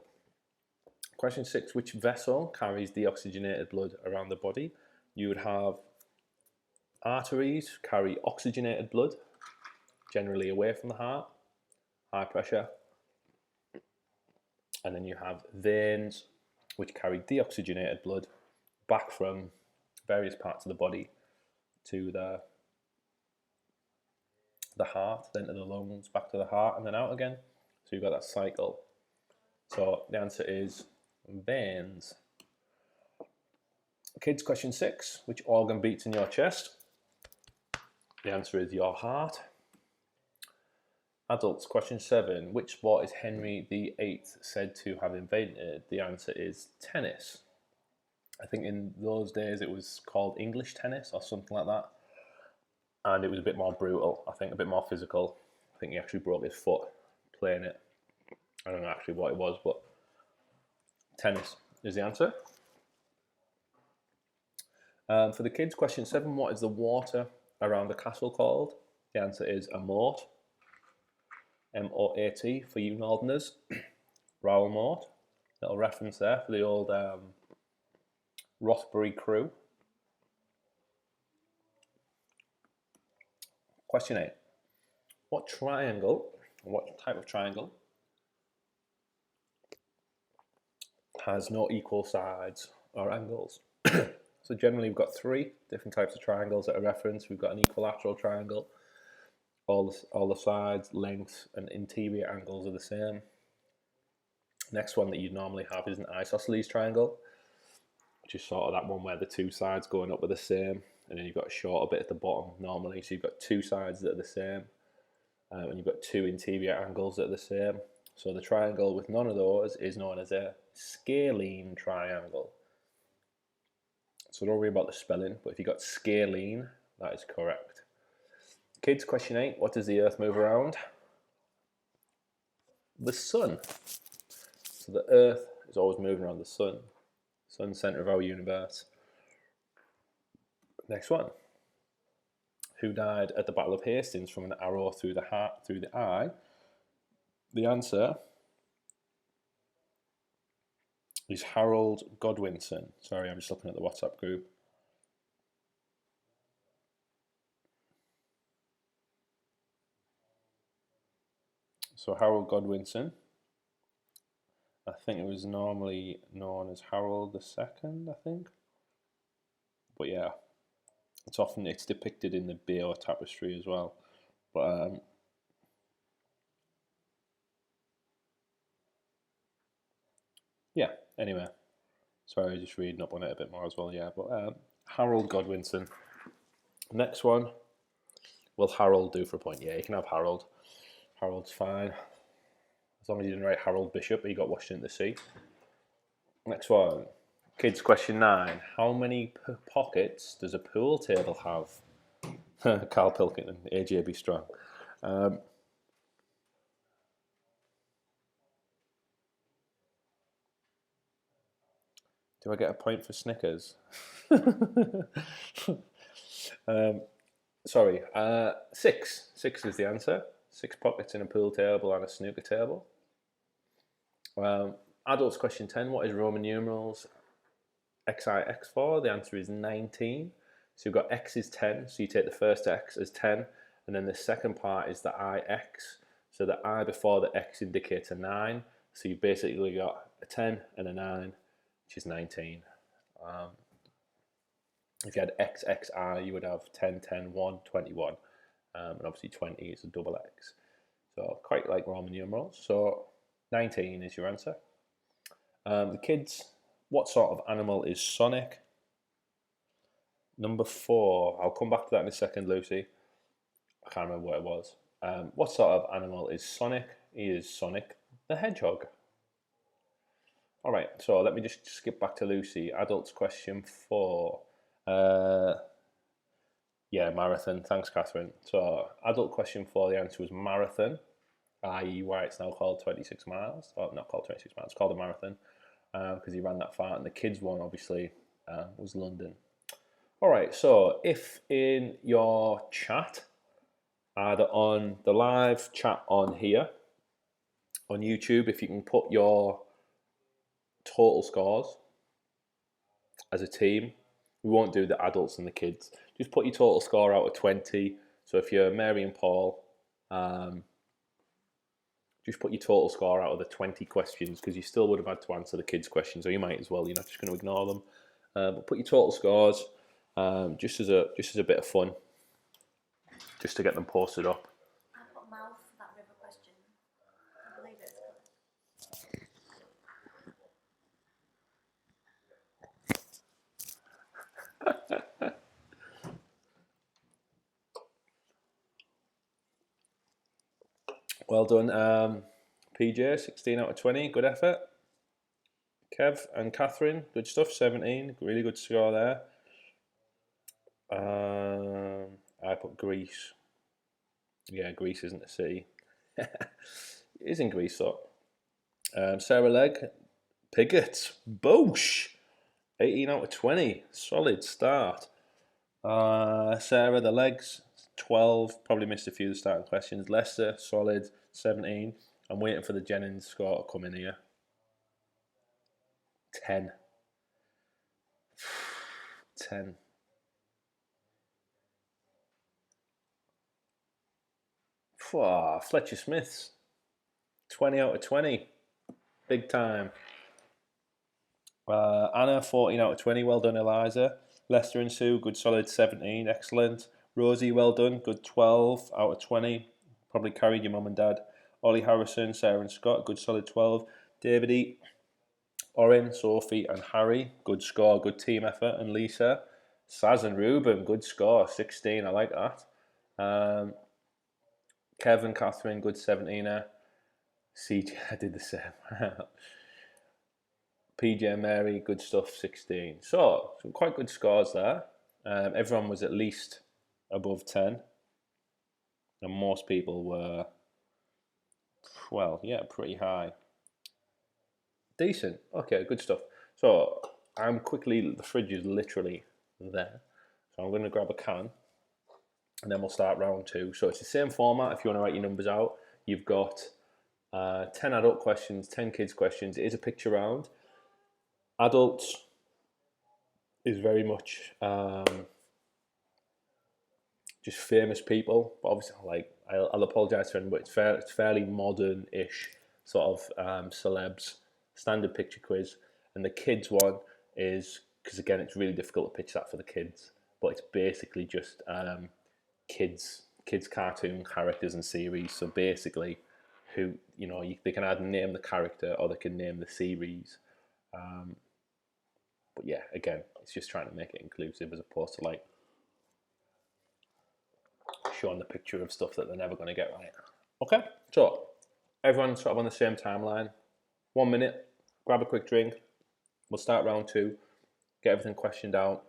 Question 6. Which vessel carries deoxygenated blood around the body? You would have arteries carry oxygenated blood, generally away from the heart, high pressure. And then you have veins, which carry deoxygenated blood back from various parts of the body to the heart, then to the lungs, back to the heart, and then out again. So you've got that cycle. So the answer is veins. Kids, question 6. Which organ beats in your chest? The answer is your heart. Adults, question 7. Which sport is Henry VIII said to have invented? The answer is tennis. I think in those days it was called English tennis or something like that. And it was a bit more brutal, I think, a bit more physical. I think he actually broke his foot playing it. I don't know actually what it was, but tennis is the answer. For the kids, question 7, what is the water around the castle called? The answer is a moat. M-O-A-T for you Northerners. Rowell Moat. Little reference there for the old Rothbury crew. Question 8. What type of triangle has no equal sides or angles? So generally we've got 3 different types of triangles that are referenced. We've got an equilateral triangle, all the sides, lengths, and interior angles are the same. Next one that you'd normally have is an isosceles triangle, which is sort of that one where the two sides going up are the same, and then you've got a shorter bit at the bottom normally. So you've got two sides that are the same, and you've got two interior angles that are the same. So the triangle with none of those is known as a scalene triangle. So don't worry about the spelling, but if you got scalene, that is correct. Kids, question 8. What does the Earth move around? The sun. So the Earth is always moving around the sun. Sun's centre of our universe. Next one. Who died at the Battle of Hastings from an arrow through the heart, through the eye? The answer is Harold Godwinson. Sorry, I'm just looking at the WhatsApp group. So Harold Godwinson, I think it was normally known as Harold II, I think. But yeah, it's depicted in the Bayeux tapestry as well. But yeah, anyway, sorry, just reading up on it a bit more as well. Yeah, but Harold Godwinson. Next one. Will Harold do for a point? Yeah, you can have Harold. Harold's fine. As long as you didn't write Harold Bishop, but you got Washington to see. Next one. Kids, question 9. How many pockets does a pool table have? Carl Pilkington, AJ be strong. Do I get a point for Snickers? Sorry, 6. 6 is the answer. 6 pockets in a pool table and a snooker table. Adults, question 10. What is Roman numerals XIX for? The answer is 19. So you've got X is 10, so you take the first X as 10, and then the second part is the IX. So the I before the X indicates a 9. So you've basically got a 10 and a 9, which is 19. If you had XXI, you would have 10, 10, 1, 21. And obviously 20 is a double X. So quite like Roman numerals. So 19 is your answer. The kids, what sort of animal is Sonic? Number 4. I'll come back to that in a second, Lucy. I can't remember what it was. What sort of animal is Sonic? He is Sonic the Hedgehog. All right, so let me just skip back to Lucy. Adults, question 4. Yeah, marathon. Thanks, Catherine. So, adult question 4, the answer was marathon, i.e. why it's now called 26 miles. Or not called 26 miles, it's called a marathon because he ran that far. And the kids one, obviously, was London. All right, so if in your chat, either on the live chat on here, on YouTube, if you can put your total scores as a team. We won't do the adults and the kids. Just put your total score out of 20. So if you're Mary and Paul, just put your total score out of the 20 questions because you still would have had to answer the kids' questions, or you might as well. You're not just going to ignore them. But put your total scores just as a bit of fun, just to get them posted up. I put mouth for that river question. I believe it. Well done, PJ, 16 out of 20, good effort. Kev and Catherine, good stuff, 17, really good score there. I put Greece. Yeah, Greece isn't a city. It is in Greece, though. Sarah Legg, Piggott, Boosh, 18 out of 20, solid start. Sarah, the legs, 12, probably missed a few of the starting questions. Leicester, solid, 17. I'm waiting for the Jennings score to come in here. 10. 10. Fletcher Smith's, 20 out of 20. Big time. Anna, 14 out of 20. Well done, Eliza. Lester and Sue, good solid 17. Excellent. Rosie, well done. Good 12 out of 20. Probably carried your mum and dad. Ollie Harrison, Sarah and Scott, good solid 12. David E, Orin, Sophie and Harry, good score, good team effort. And Lisa, Saz and Ruben, good score, 16, I like that. Kevin, Catherine, good 17er. CJ, I did the same. PJ and Mary, good stuff, 16. So, some quite good scores there. Everyone was at least above 10. And most people were, well, yeah, pretty high. Decent. Okay, good stuff. So, the fridge is literally there. So I'm going to grab a can and then we'll start round 2. So it's the same format if you want to write your numbers out. You've got 10 adult questions, 10 kids questions. It is a picture round. Adults is very much just famous people, but obviously, like, I'll apologise for anyone, but it's fairly modern-ish sort of celebs, standard picture quiz. And the kids one is, because again, it's really difficult to pitch that for the kids, but it's basically just kids cartoon characters and series. So basically, who, you know, they can either name the character or they can name the series. But yeah, again, it's just trying to make it inclusive as opposed to like showing the picture of stuff that they're never going to get right. Okay, so everyone's sort of on the same timeline. 1 minute, grab a quick drink. We'll start round 2, get everything questioned out,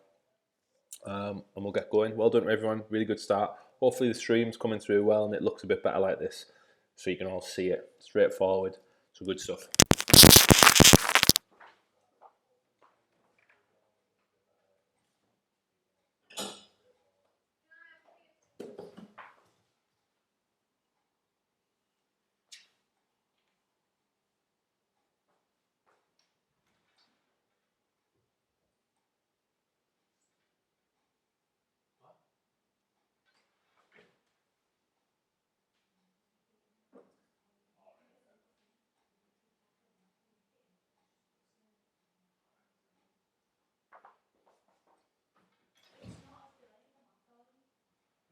and we'll get going. Well done, everyone. Really good start. Hopefully the stream's coming through well and it looks a bit better like this, so you can all see it. Straightforward. So good stuff.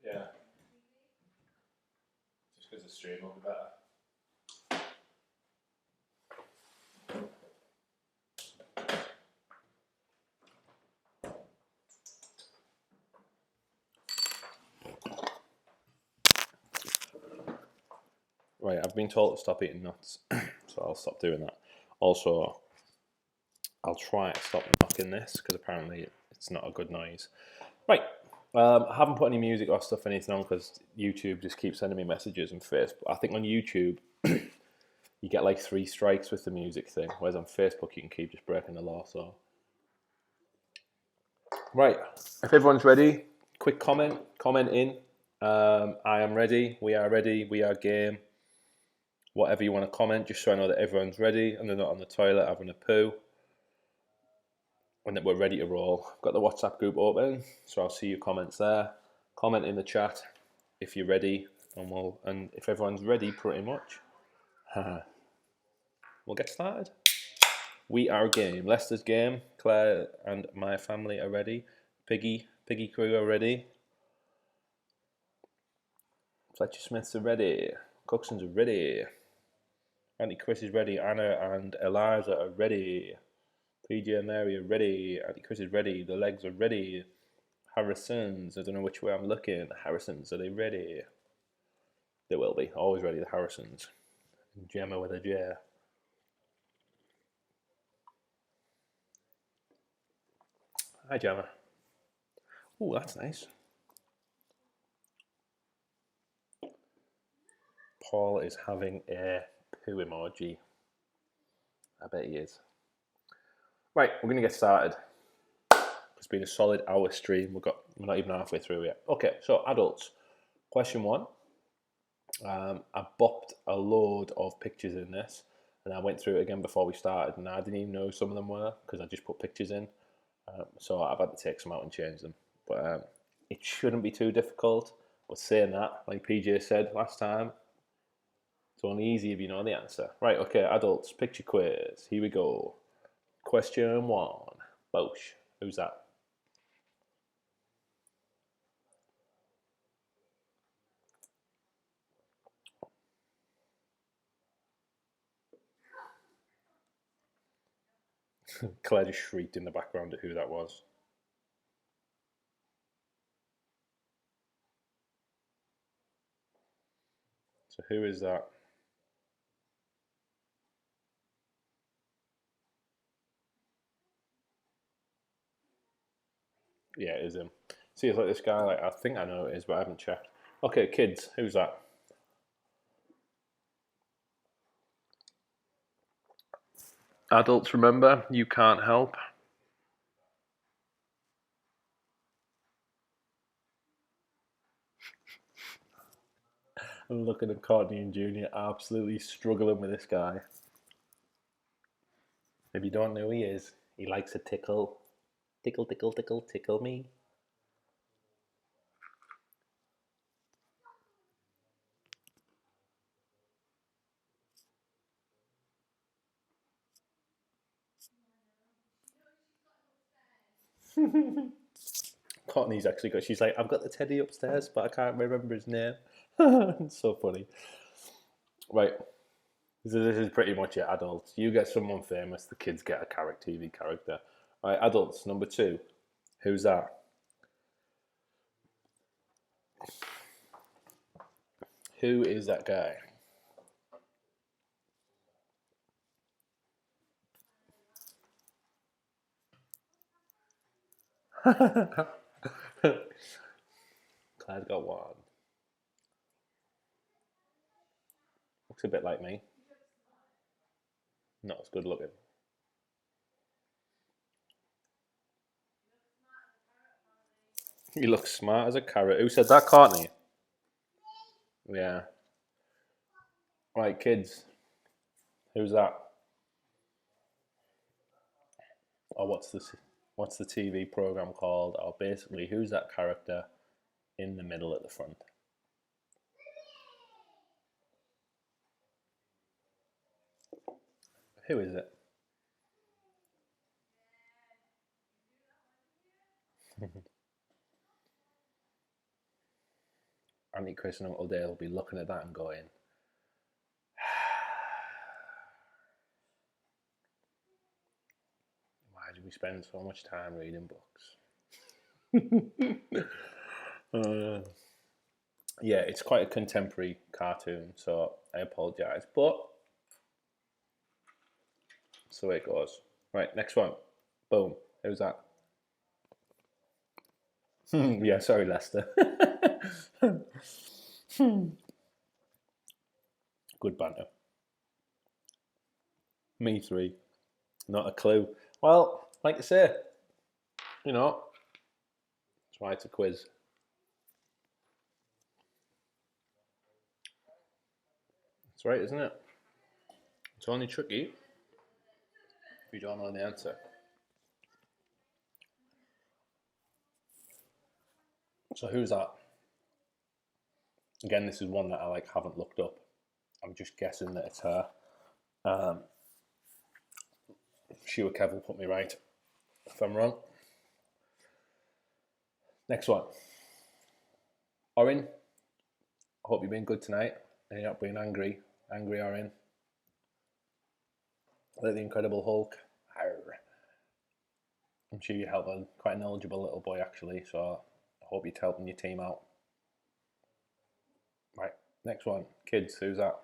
Yeah. Just because the stream will be better. Right, I've been told to stop eating nuts, so I'll stop doing that. Also, I'll try to stop knocking this because apparently it's not a good noise. Right, I haven't put any music or stuff anything on because YouTube just keeps sending me messages and Facebook. I think on YouTube you get like 3 strikes with the music thing, whereas on Facebook you can keep just breaking the law. So, right, if everyone's ready, quick comment in. I am ready. We are ready. We are game. Whatever you want to comment, just so I know that everyone's ready and they're not on the toilet having a poo. And that we're ready to roll. I've got the WhatsApp group open, so I'll see your comments there. Comment in the chat if you're ready, and if everyone's ready, pretty much, we'll get started. We are game. Leicester's game. Claire and my family are ready. Piggy crew are ready. Fletcher Smiths are ready. Coxon's are ready. Auntie Chris is ready. Anna and Eliza are ready. PJ and Mary are ready. Auntie Chris is ready. The legs are ready. Harrisons, I don't know which way I'm looking. The Harrisons, are they ready? They will be. Always ready, the Harrisons. Gemma with a J. Hi, Gemma. Oh, that's nice. Paul is having a poo emoji. I bet he is. Right, we're going to get started. It's been a solid hour stream. We're not even halfway through yet. Okay, so adults. Question 1. I bopped a load of pictures in this, and I went through it again before we started, and I didn't even know some of them were because I just put pictures in. So I've had to take some out and change them. But it shouldn't be too difficult. But saying that, like PJ said last time, it's only easy if you know the answer. Right, okay, adults, picture quiz. Here we go. Question 1. Bosh. Who's that? Claire just shrieked in the background at who that was. So who is that? Yeah, it is him. See, it's like this guy, like, I think I know who it is, but I haven't checked. Okay, kids, who's that? Adults, remember, you can't help. I'm looking at Courtney and Junior absolutely struggling with this guy. If you don't know who he is, he likes a tickle. Tickle, tickle, tickle, tickle me. Courtney's actually got, she's like, I've got the teddy upstairs, but I can't remember his name. It's so funny. Right. This is pretty much it, adults. You get someone famous, the kids get a TV character. Right, adults, number 2. Who's that? Who is that guy? Claire's got one. Looks a bit like me. Not as good looking. He looks smart as a carrot. Who said that, Courtney? Yeah. Right, kids. Who's that? Or what's the TV program called? Or basically, who's that character in the middle at the front? Who is it? Auntie Chris and Uncle Dale will be looking at that and going, why do we spend so much time reading books? Yeah, it's quite a contemporary cartoon, so I apologise. But that's the way it goes. Right, next one. Boom. Who's that? Yeah, sorry, Lester. Good banter. Me 3. Not a clue. Well, like I say, you know, that's why it's a quiz. That's right, isn't it? It's only tricky if you don't know the answer. So who's that? Again, this is one that I haven't looked up. I'm just guessing that it's her. Sheila Kev will put me right if I'm wrong. Next one. Orin, I hope you've been good tonight and you're not being angry. Angry, Orin. Like the Incredible Hulk. Arr. I'm sure you help a quite knowledgeable little boy, actually, so I hope you're helping your team out. Right, next one. Kids, who's that?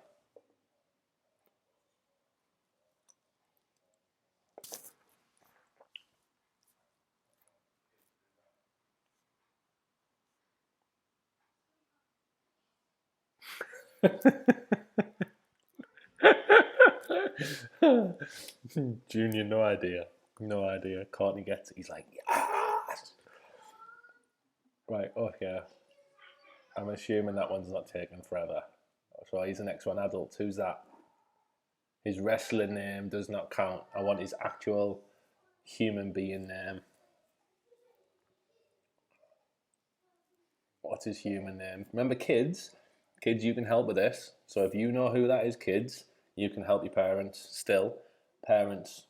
Junior, no idea. No idea. Courtney gets it. He's like, yes! Right, okay. I'm assuming that one's not taken forever. So he's the next one. Adult. Who's that? His wrestling name does not count. I want his actual human being name. What's his human name? Remember, kids? Kids, you can help with this. So if you know who that is, kids, you can help your parents. Still, parents,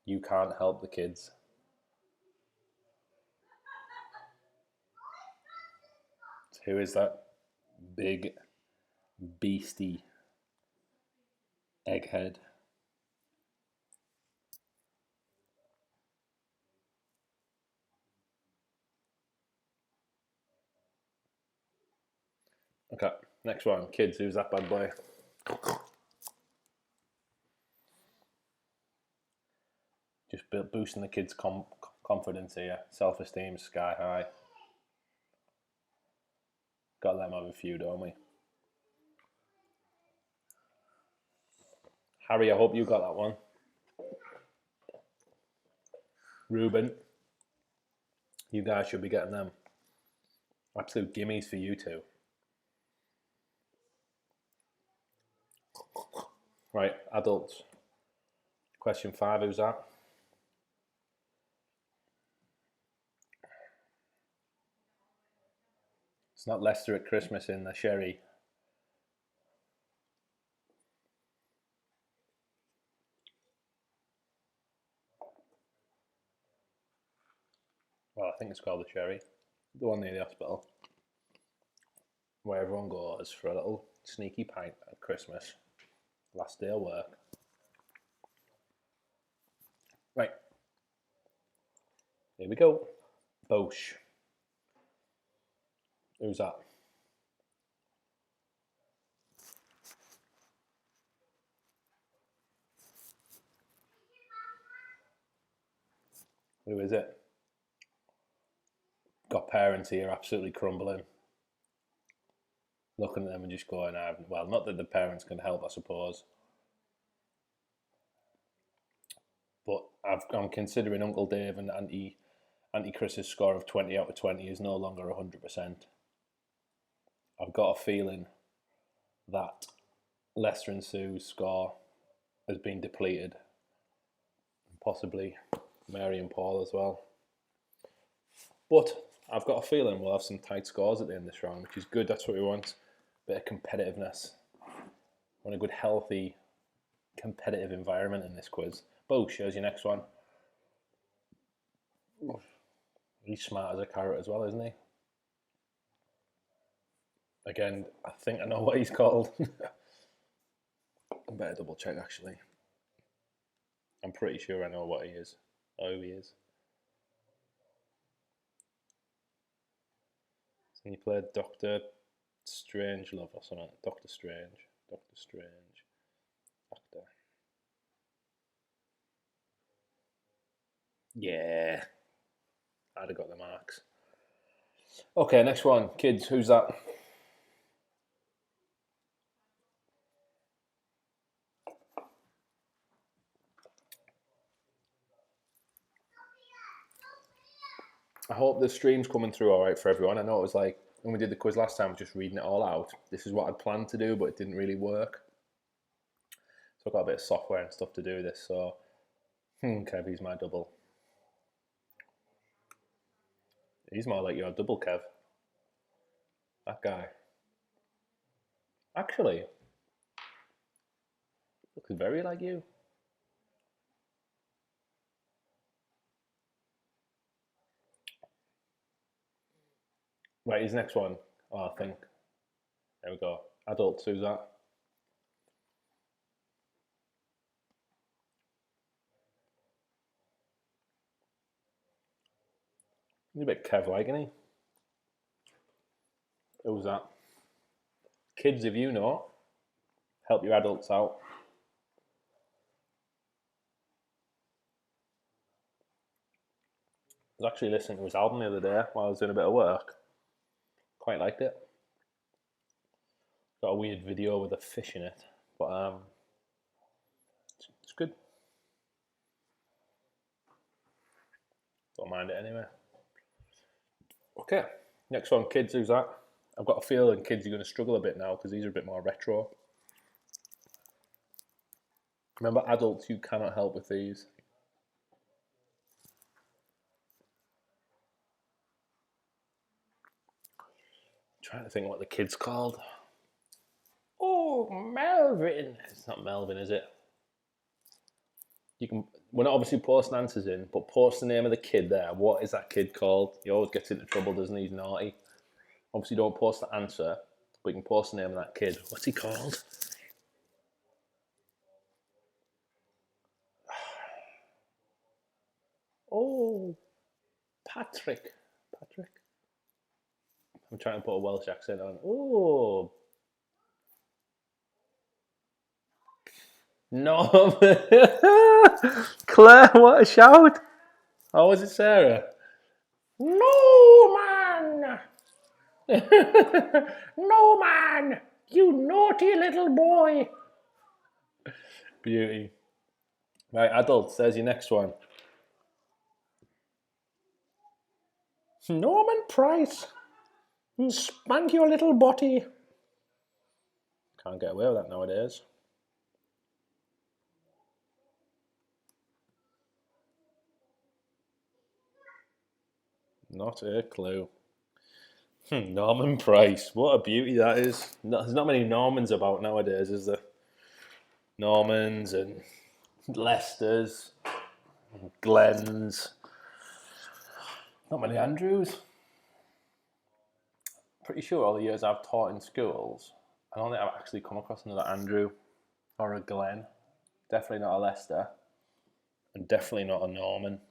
you can't help the kids. Who is that? Big, beastie egghead. Okay, next one. Kids, who's that bad boy? Just boosting the kids' confidence here. Self-esteem sky high. Gotta let them have a few, don't we? Harry, I hope you got that one. Ruben, you guys should be getting them. Absolute gimmies for you two. Right, adults. Question 5, who's that? It's not Leicester at Christmas in the sherry. Well, I think it's called the sherry. The one near the hospital. Where everyone goes for a little sneaky pint at Christmas. Last day of work. Right. Here we go. Bosch. Who's that? Who is it? Got parents here absolutely crumbling. Looking at them and just going, well, not that the parents can help, I suppose. But I'm considering Uncle Dave and Auntie Chris's score of 20 out of 20 is no longer 100%. I've got a feeling that Lester and Sue's score has been depleted. Possibly Mary and Paul as well. But I've got a feeling we'll have some tight scores at the end of this round, which is good. That's what we want. A bit of competitiveness. We want a good, healthy, competitive environment in this quiz. Bo, shows your next one. He's smart as a carrot as well, isn't he? Again, I think I know what he's called. I better double check, actually. I'm pretty sure I know what he is. Oh, who he is. So he played Dr. Strangelove or something. Doctor Strange. Doctor Strange. Doctor. Yeah. I'd have got the marks. Okay, next one. Kids, who's that? I hope the stream's coming through all right for everyone. I know it was like, when we did the quiz last time, I was just reading it all out. This is what I'd planned to do, but it didn't really work. So I've got a bit of software and stuff to do this, so Kev, he's my double. He's more like your double, Kev. That guy. Actually, looks very like you. Right, his next one. Oh, I think. There we go. Adults, who's that? He's a bit Kev-like, isn't he? Who's that? Kids, if you know, help your adults out. I was actually listening to his album the other day while I was doing a bit of work. Quite liked it. Got a weird video with a fish in it, but it's good. Don't mind it anyway. Okay, next one, kids, who's that? I've got a feeling kids are going to struggle a bit now because these are a bit more retro. Remember, adults, you cannot help with these. I'm trying to think what the kid's called. Oh, Melvin. It's not Melvin, is it? You can. We're not obviously posting answers in, but post the name of the kid there. What is that kid called? He always gets into trouble, doesn't he? He's naughty. Obviously, don't post the answer, but you can post the name of that kid. What's he called? Oh, Patrick. Patrick. I'm trying to put a Welsh accent on. Oh, no. Claire, what a shout. How was it, Sarah? No, man. No, man. You naughty little boy. Beauty. Right, adults, there's your next one. Norman Price. Spank your little body. Can't get away with that nowadays. Not a clue. Norman Price. What a beauty that is. There's not many Normans about nowadays, is there? Normans and Leicesters, Glens. Not many Andrews. Pretty sure all the years I've taught in schools, I don't think I've actually come across another Andrew or a Glen. Definitely not a Leicester. And definitely not a Norman.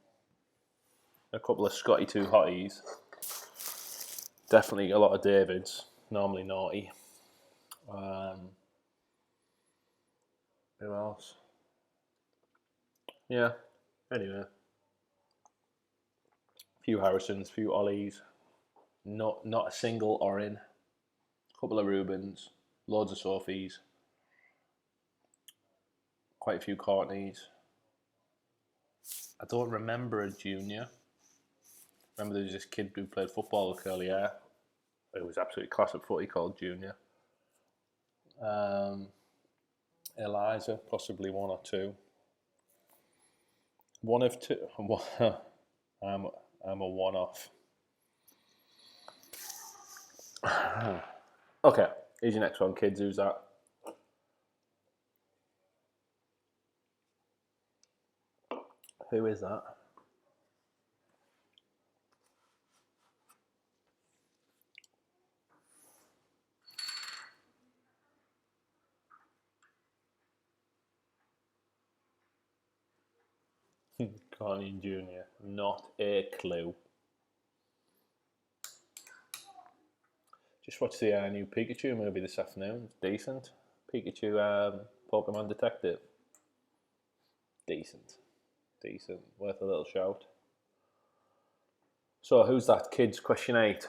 A couple of Scotty 2 hotties. Definitely a lot of Davids. Normally naughty. Who else? Yeah. Anyway. Few Harrisons, few Ollies. Not a single Orin. Couple of Rubens. Loads of Sophies. Quite a few Courtneys. I don't remember a junior. Remember there was this kid who played football with curly hair. It was absolutely class at footy called Junior. Eliza, possibly one or two. One of two. I'm a one-off. Okay, here's your next one, kids. Who's that? Who is that? Carney Jr. Not a clue. Just watched the new Pikachu movie this afternoon. It's decent. Pikachu Pokemon Detective. Decent. Worth a little shout. So who's that? Kids, question 8.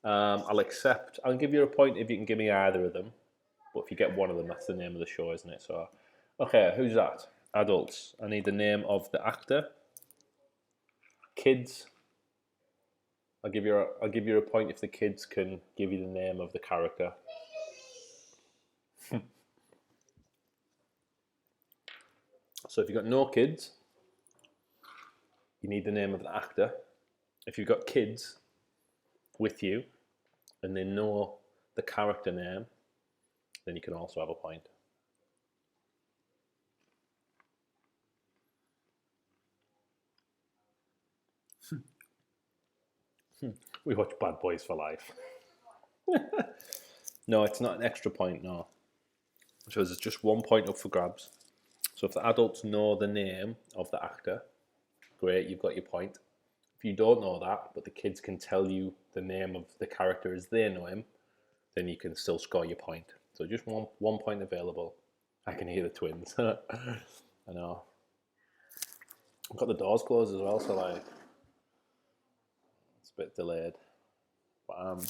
I'll give you a point if you can give me either of them. But if you get one of them, that's the name of the show, isn't it? So, okay, who's that? Adults. I need the name of the actor. Kids. I'll give you a point if the kids can give you the name of the character. So if you've got no kids, you need the name of the actor. If you've got kids with you and they know the character name, then you can also have a point. We watch Bad Boys for Life. No, it's not an extra point, no. So there's just 1 point up for grabs. So if the adults know the name of the actor, great, you've got your point. If you don't know that, but the kids can tell you the name of the character as they know him, then you can still score your point. So just one point available. I can hear the twins. I know. I've got the doors closed as well, so like it's a bit delayed. But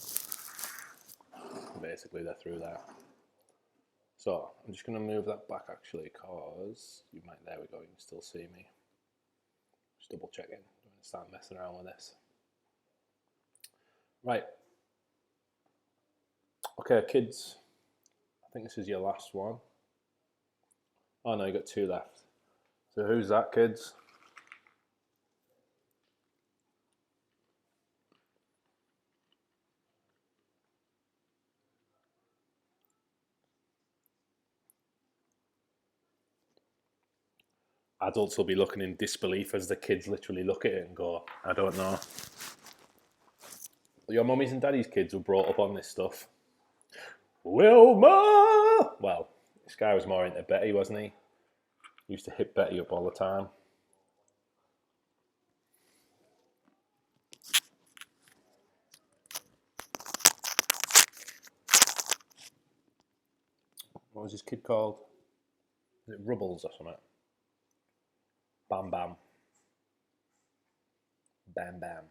basically they're through there. So I'm just going to move that back actually, because you might. There we go. You can still see me. Just double checking. I'm going to start messing around with this. Right. Okay, kids. I think this is your last one. Oh no, you got 2 left. So who's that, kids? Adults will be looking in disbelief as the kids literally look at it and go, I don't know. Your mummies and daddies' kids were brought up on this stuff. Wilma! Well, this guy was more into Betty, wasn't he? He used to hit Betty up all the time. What was this kid called? Is it Rubbles or something? Bam Bam. Bam Bam.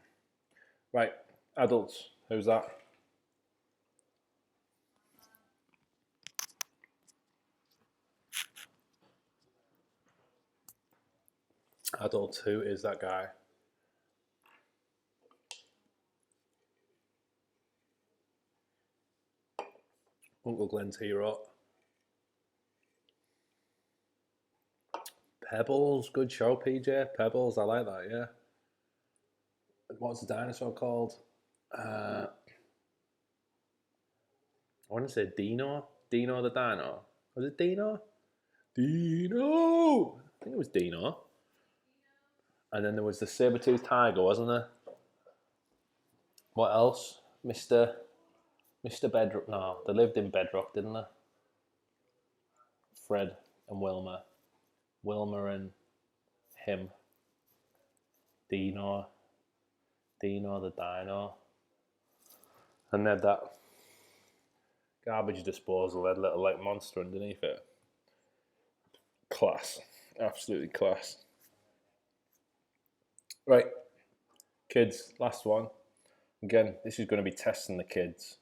Right, adults. Who's that? Adults, who is that guy? Uncle Glenn's hero. Pebbles, good show, PJ. Pebbles, I like that, yeah. What's the dinosaur called? I want to say Dino. Dino the dino. Was it Dino? Dino! I think it was Dino. And then there was the saber-toothed tiger, wasn't there? What else? Mr. Bedrock. No, they lived in Bedrock, didn't they? Fred and Wilma. Wilma and him. Dino the dino. And they had that garbage disposal, had a little like monster underneath it. Class. Absolutely class. Right. Kids, last one. Again, this is going to be testing the kids.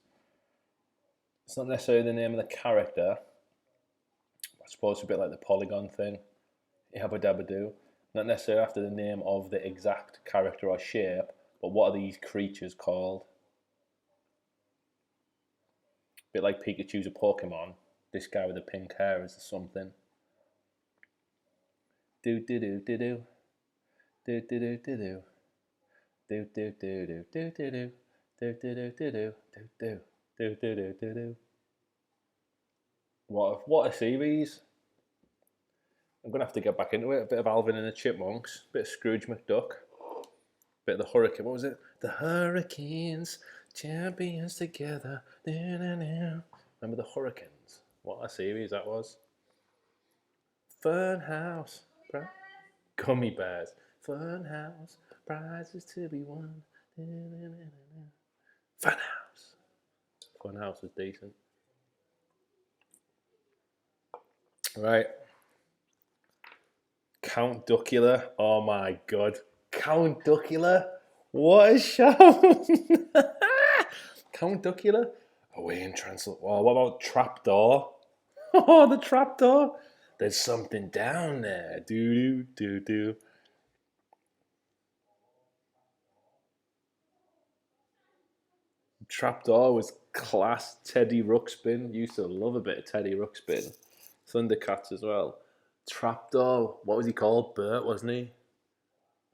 It's not necessarily the name of the character. I suppose it's a bit like the polygon thing. Yabba dabba do. Not necessarily after the name of the exact character or shape, but what are these creatures called? A bit like Pikachu's a Pokemon. This guy with the pink hair is something. Do do do do do. Do do do do do. Do do do do do do do. Do do do do do do do do do do do. What a series! I'm gonna have to get back into it. A bit of Alvin and the Chipmunks, a bit of Scrooge McDuck, a bit of the Hurricane. What was it? The Hurricanes, champions together. Remember the Hurricanes? What a series that was! Fun House, Gummy Bears, Fun House, prizes to be won. Fun House. Fun House was decent. Right. Count Duckula. Oh my god. Count Duckula. What a show. Count Duckula. Away in Transylvania. Oh, what about Trapdoor? Oh, the Trapdoor. There's something down there. Do do do do. Trapdoor was class. Teddy Ruxpin. Used to love a bit of Teddy Ruxpin. Thundercats as well. Trapdoor. What was he called? Bert, wasn't he?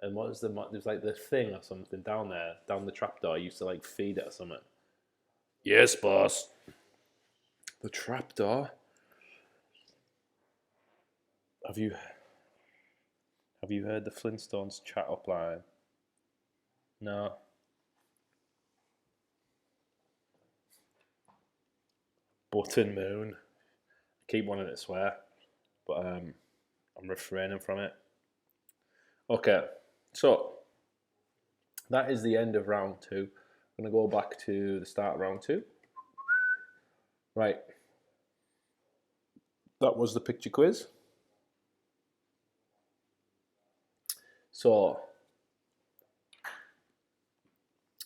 And what was there was like the thing or something down there, down the trapdoor. Used to like feed it or something. Yes, boss. The trapdoor. Have you heard the Flintstones chat up line? No. Button Moon. I keep wanting to swear, but I'm refraining from it. Okay, so that is the end of round 2. I'm going to go back to the start of round 2. Right. That was the picture quiz. So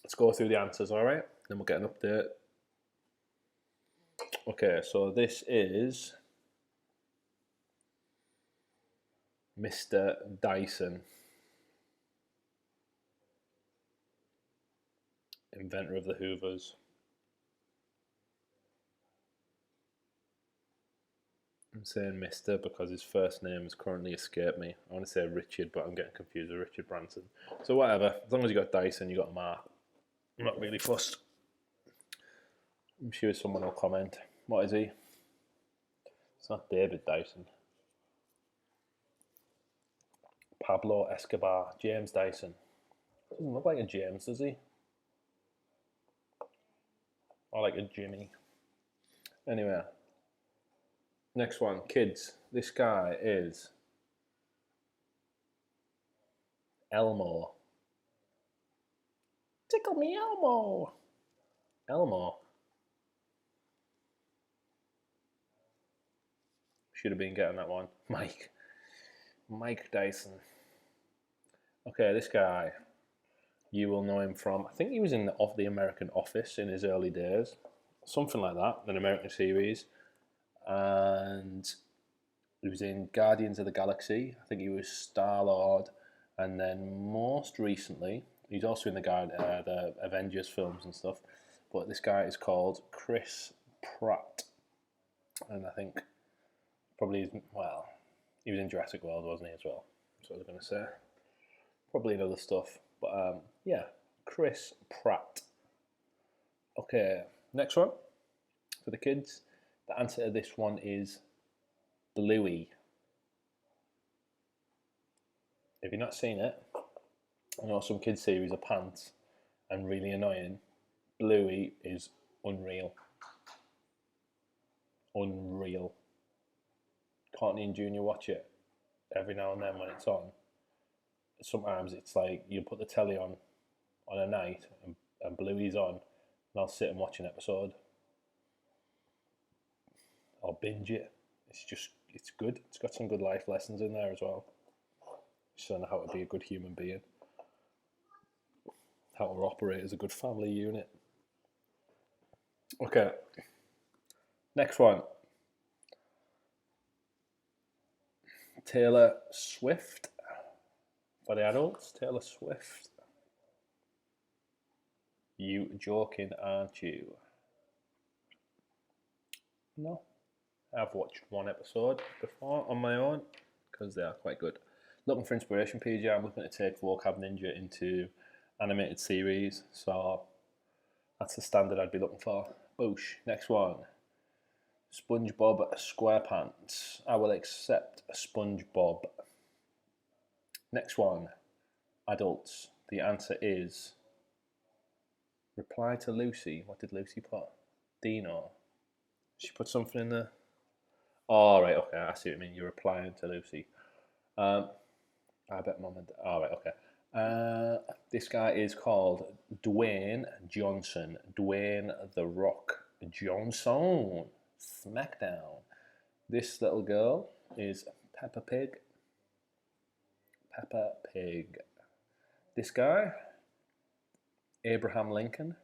let's go through the answers, all right? Then we'll get an update. Okay, so this is Mr. Dyson, inventor of the Hoovers. I'm saying Mr. because his first name has currently escaped me. I want to say Richard, but I'm getting confused with Richard Branson. So whatever, as long as you got Dyson, you got a mark. I'm not really fussed. I'm sure someone will comment. What is he? It's not David Dyson. Pablo Escobar. James Dyson. Doesn't look like a James, does he? Or like a Jimmy. Anyway. Next one. Kids. This guy is Elmo. Tickle me, Elmo. Elmo. should have been getting that one. Mike Dyson. Okay, this guy, you will know him from, I think he was in the American Office in his early days, something like that, an American series, and he was in Guardians of the Galaxy. I think he was Star-Lord, and then most recently, he's also in the Avengers films and stuff, but this guy is called Chris Pratt, and I think probably, well, he was in Jurassic World, wasn't he, as well? That's what I was going to say. Probably in other stuff, but yeah, Chris Pratt. Okay, next one for the kids. The answer to this one is Bluey. If you've not seen it, I know some kids' series are pants and really annoying. Bluey is unreal. Unreal. Courtney and Junior watch it every now and then when it's on. Sometimes it's like you put the telly on a night and Bluey's on, and I'll sit and watch an episode. I'll binge it. It's good. It's got some good life lessons in there as well. Showing how to be a good human being, how to operate as a good family unit. Okay, next one. Taylor Swift. For the adults, Taylor Swift. You joking, aren't you? No. I've watched one episode before on my own because they are quite good. Looking for inspiration, PJ. I'm looking to take Vocab Ninja into animated series, so that's the standard I'd be looking for. Boosh. Next one. SpongeBob SquarePants. I will accept SpongeBob. Next one. Adults. The answer is reply to Lucy. What did Lucy put? Dino. She put something in there. Oh, right, okay, I see what you mean. You're replying to Lucy. I bet Mum and... Oh, right, okay. This guy is called Dwayne Johnson. Dwayne The Rock Johnson. Smackdown. This little girl is Peppa Pig. Peppa Pig. This guy, Abraham Lincoln.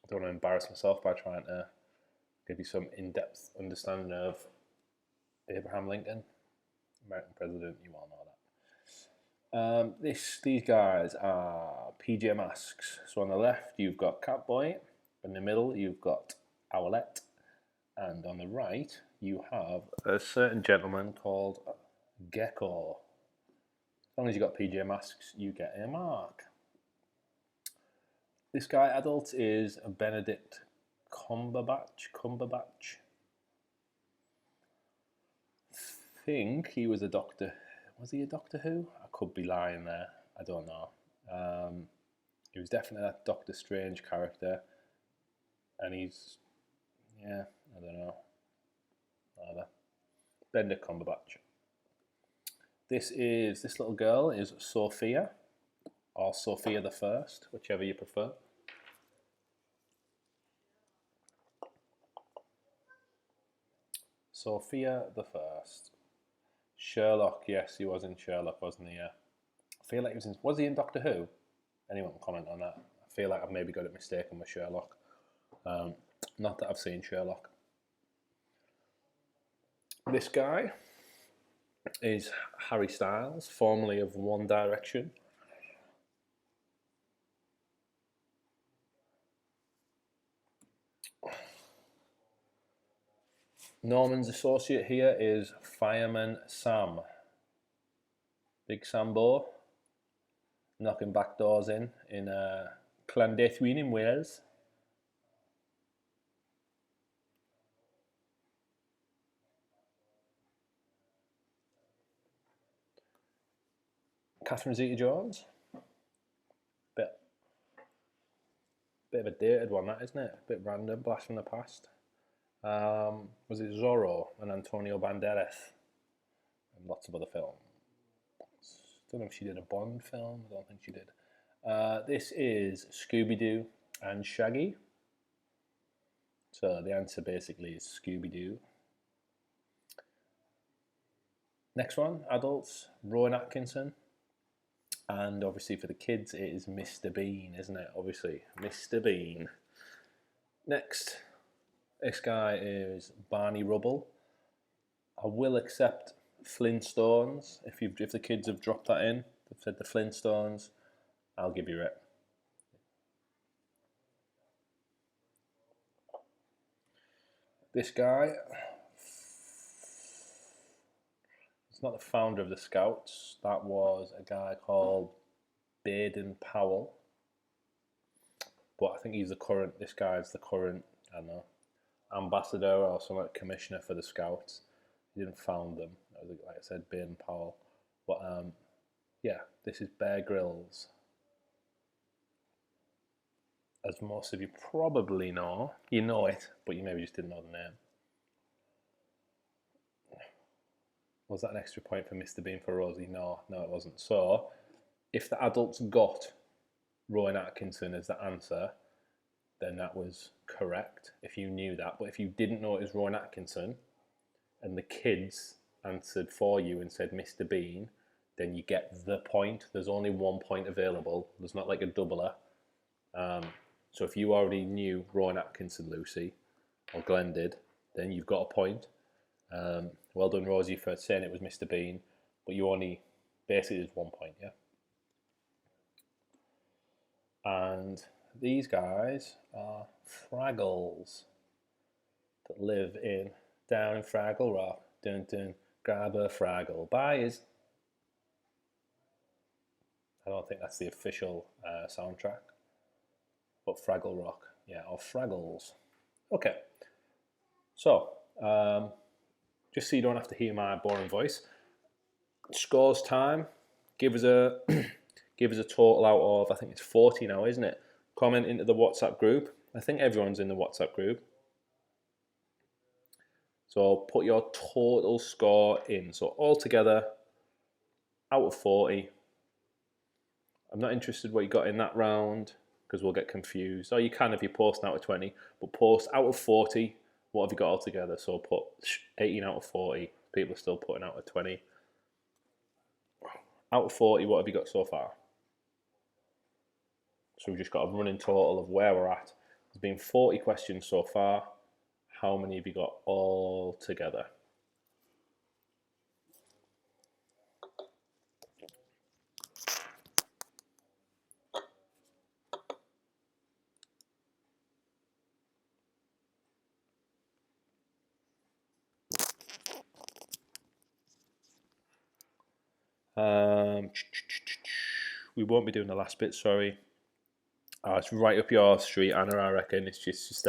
I don't want to embarrass myself by trying to give you some in-depth understanding of Abraham Lincoln, American president. You all know that. These guys are PJ Masks. So on the left, you've got Catboy. In the middle, you've got Owlette. And on the right, you have a certain gentleman called Gecko. As long as you've got PJ Masks, you get a mark. This guy, adult, is Benedict Cumberbatch. I think he was a Doctor. Was he a Doctor Who? I could be lying there. I don't know. He was definitely that Doctor Strange character. And he's, yeah, I don't know. Either. Benedict Cumberbatch. This little girl is Sophia, or Sophia the First, whichever you prefer. Sophia the First. Sherlock, yes, he was in Sherlock, wasn't he? Yeah. I feel like was he in Doctor Who? Anyone can comment on that? I feel like I've maybe got it mistaken with Sherlock. Not that I've seen Sherlock. This guy is Harry Styles, formerly of One Direction. Norman's associate here is Fireman Sam. Big Sambo. Knocking back doors in Llandethwyn in Wales. Catherine Zeta-Jones. Bit of a dated one, that, isn't it? A bit random, blast from the past. Was it Zorro and Antonio Banderas? And lots of other films. Don't know if she did a Bond film. I don't think she did. This is Scooby-Doo and Shaggy. So the answer basically is Scooby-Doo. Next one, adults, Rowan Atkinson. And obviously for the kids, it is Mr. Bean, isn't it? Obviously, Mr. Bean. Next, this guy is Barney Rubble. I will accept Flintstones. If the kids have dropped that in, they've said the Flintstones, I'll give you it. This guy, it's not the founder of the Scouts. That was a guy called Baden Powell. But I think he's the current, this guy's the current, I don't know, ambassador or some commissioner for the Scouts. He didn't found them, like I said, Baden Powell. But yeah, this is Bear Grylls. As most of you probably know, you know it, but you maybe just didn't know the name. Was that an extra point for Mr. Bean for Rosie? No, it wasn't. So, if the adults got Rowan Atkinson as the answer, then that was correct, if you knew that. But if you didn't know it was Rowan Atkinson, and the kids answered for you and said Mr. Bean, then you get the point. There's only 1 point available. There's not like a doubler. So if you already knew Rowan Atkinson, Lucy, or Glenn did, then you've got a point. Well done, Rosie, for saying it was Mr. Bean, but you only, basically there's 1 point, yeah? And these guys are Fraggles that live down in Fraggle Rock. Dun dun, grab a Fraggle. Buyers. I don't think that's the official soundtrack. But Fraggle Rock, yeah, or Fraggles. Okay, so just so you don't have to hear my boring voice, scores time. Give us a total out of, I think it's 40 now, isn't it? Comment into the WhatsApp group. I think everyone's in the WhatsApp group. So put your total score in. So altogether, out of 40. I'm not interested what you got in that round, because we'll get confused. Or you can if you post out of 20, but post out of 40, what have you got altogether? So put 18 out of 40. People are still putting out of 20. Out of 40, what have you got so far? So we've just got a running total of where we're at. There's been 40 questions so far. How many have you got all together? We won't be doing the last bit, sorry. It's right up your street, Anna, I reckon. It's just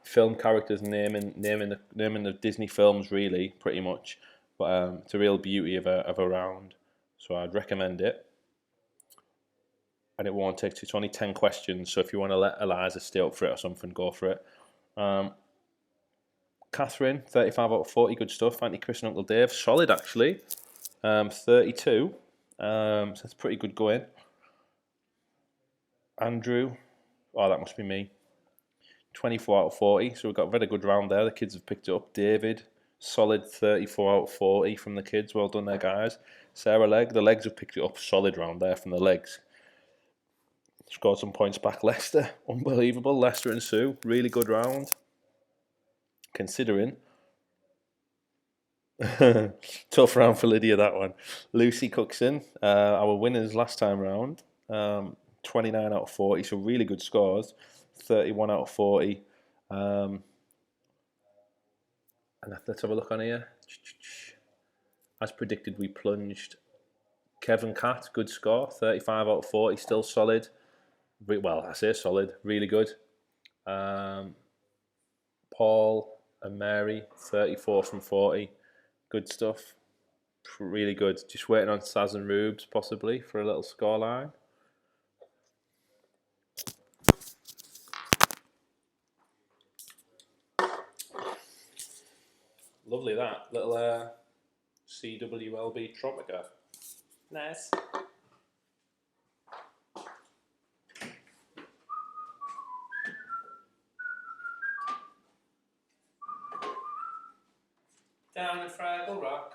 film characters naming the Disney films, really, pretty much. But it's a real beauty of a round. So I'd recommend it. And it won't take, it's only 10 questions, so if you want to let Eliza stay up for it or something, go for it. Catherine, 35 out of 40, good stuff. Thank you, Chris and Uncle Dave. Solid, actually. 32. So that's pretty good going. Andrew, oh, that must be me. 24 out of 40, so we've got a very good round there. The kids have picked it up. David, solid 34 out of 40 from the kids. Well done there, guys. Sarah Legg, the legs have picked it up. Solid round there from the legs. Scored some points back. Leicester, unbelievable. Leicester and Sue, really good round. Considering. Tough round for Lydia, that one. Lucy Cookson, our winners last time round. 29 out of 40, so really good scores. 31 out of 40. And let's have a look on here. As predicted, we plunged. Kevin Catt, good score. 35 out of 40, still solid. Well, I say solid, really good. Paul and Mary, 34 from 40. Good stuff. Really good. Just waiting on Saz and Rubes, possibly, for a little scoreline. Lovely that. Little CWLB Tropica. Nice. Down in Fraggle Rock.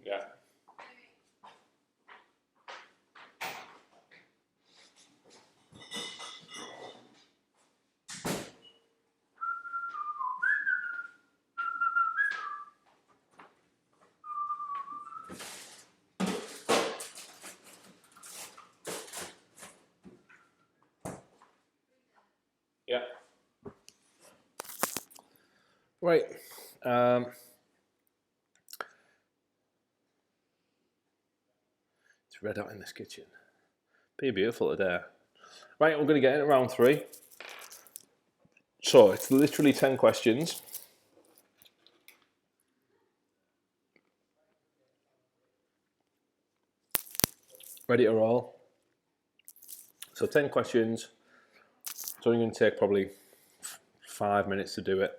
Yeah. Yeah. Right. It's red out in this kitchen. Pretty beautiful today. Right, we're going to get into round 3. So it's literally 10 questions. Ready to roll? So 10 questions. It's only going to take probably 5 minutes to do it,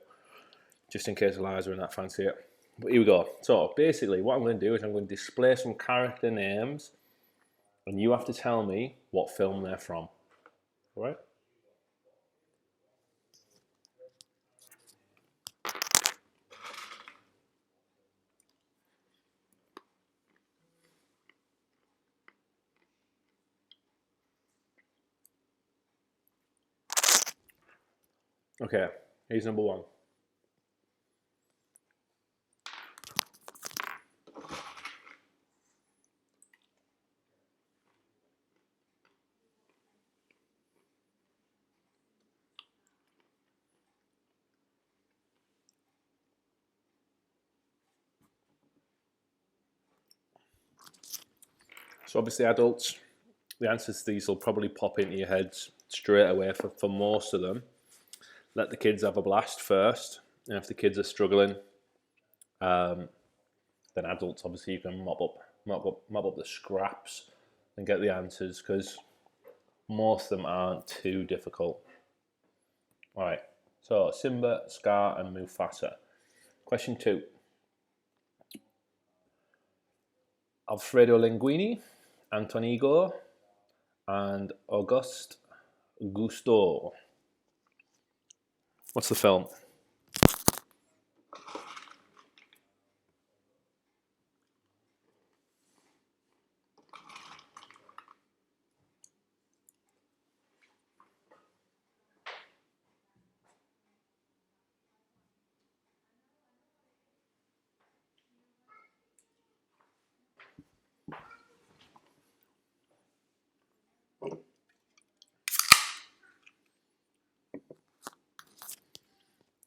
just in case Eliza and that fancy it. But here we go. So basically what I'm going to do is I'm going to display some character names and you have to tell me what film they're from. All right? Okay, here's number 1. So obviously adults, the answers to these will probably pop into your heads straight away for most of them. Let the kids have a blast first, and if the kids are struggling, then adults obviously you can mop up the scraps and get the answers because most of them aren't too difficult. All right, so Simba, Scar, and Mufasa. Question 2. Alfredo Linguini, Antonigo, and Auguste Gusteau. What's the film?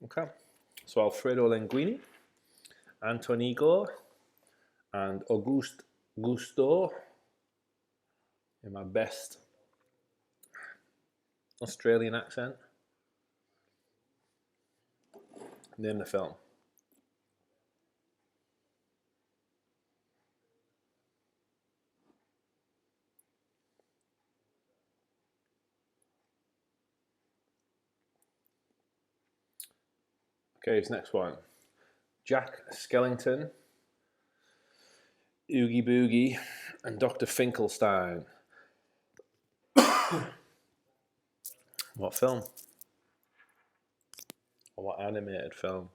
Okay, so Alfredo Linguini, Antonigo, and Auguste Gusteau. In my best Australian accent. Name the film. Okay, this next one. Jack Skellington, Oogie Boogie, and Dr. Finkelstein. What film? Or what animated film?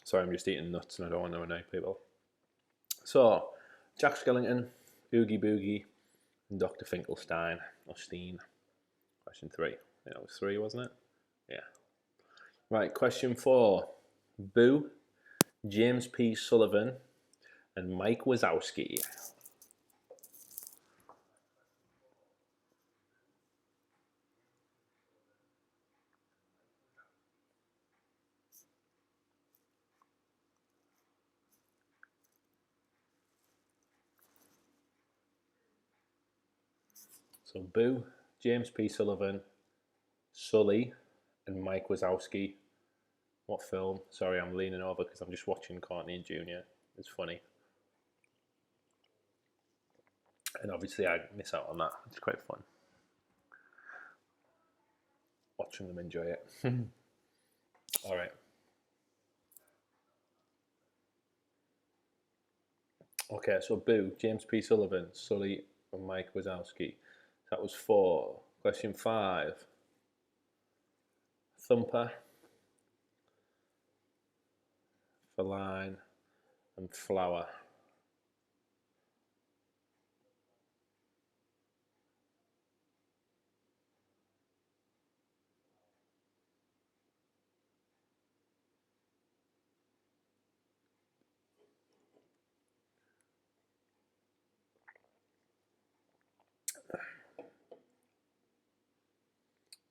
Sorry, I'm just eating nuts and I don't want to annoy people. So, Jack Skellington, Oogie Boogie, and Dr. Finkelstein, or Steen. Question 3. It was 3, wasn't it? Yeah. Right, question 4. Boo, James P. Sullivan, and Mike Wazowski. So Boo, James P. Sullivan, Sully, and Mike Wazowski. What film? Sorry, I'm leaning over because I'm just watching Courtney and Junior. It's funny. And obviously I miss out on that. It's quite fun. Watching them enjoy it. All right. Okay, so Boo, James P. Sullivan, Sully, and Mike Wazowski. That was 4. Question 5. Thumper, Feline, and Flower.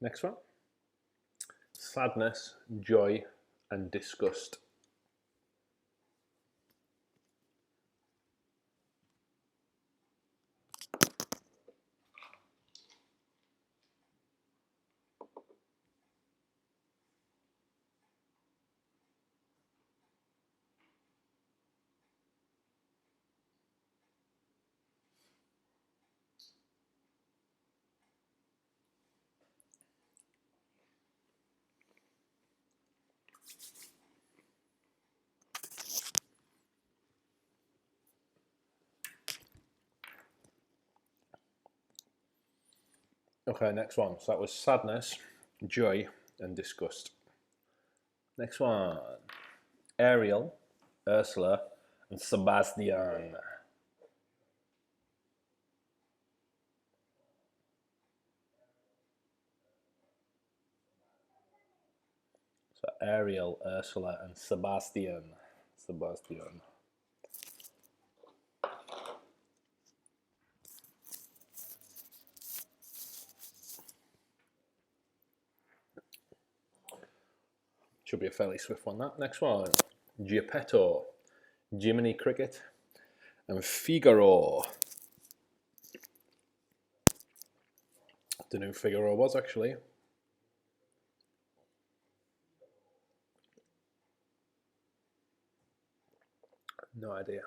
Next one. Sadness, joy, and disgust. Okay, next one. So that was sadness, joy, and disgust. Next one. Ariel, Ursula, and Sebastian. So Ariel, Ursula, and Sebastian. Sebastian. Should be a fairly swift one, that. Next one. Geppetto, Jiminy Cricket, and Figaro. Don't know who Figaro was, actually. No idea.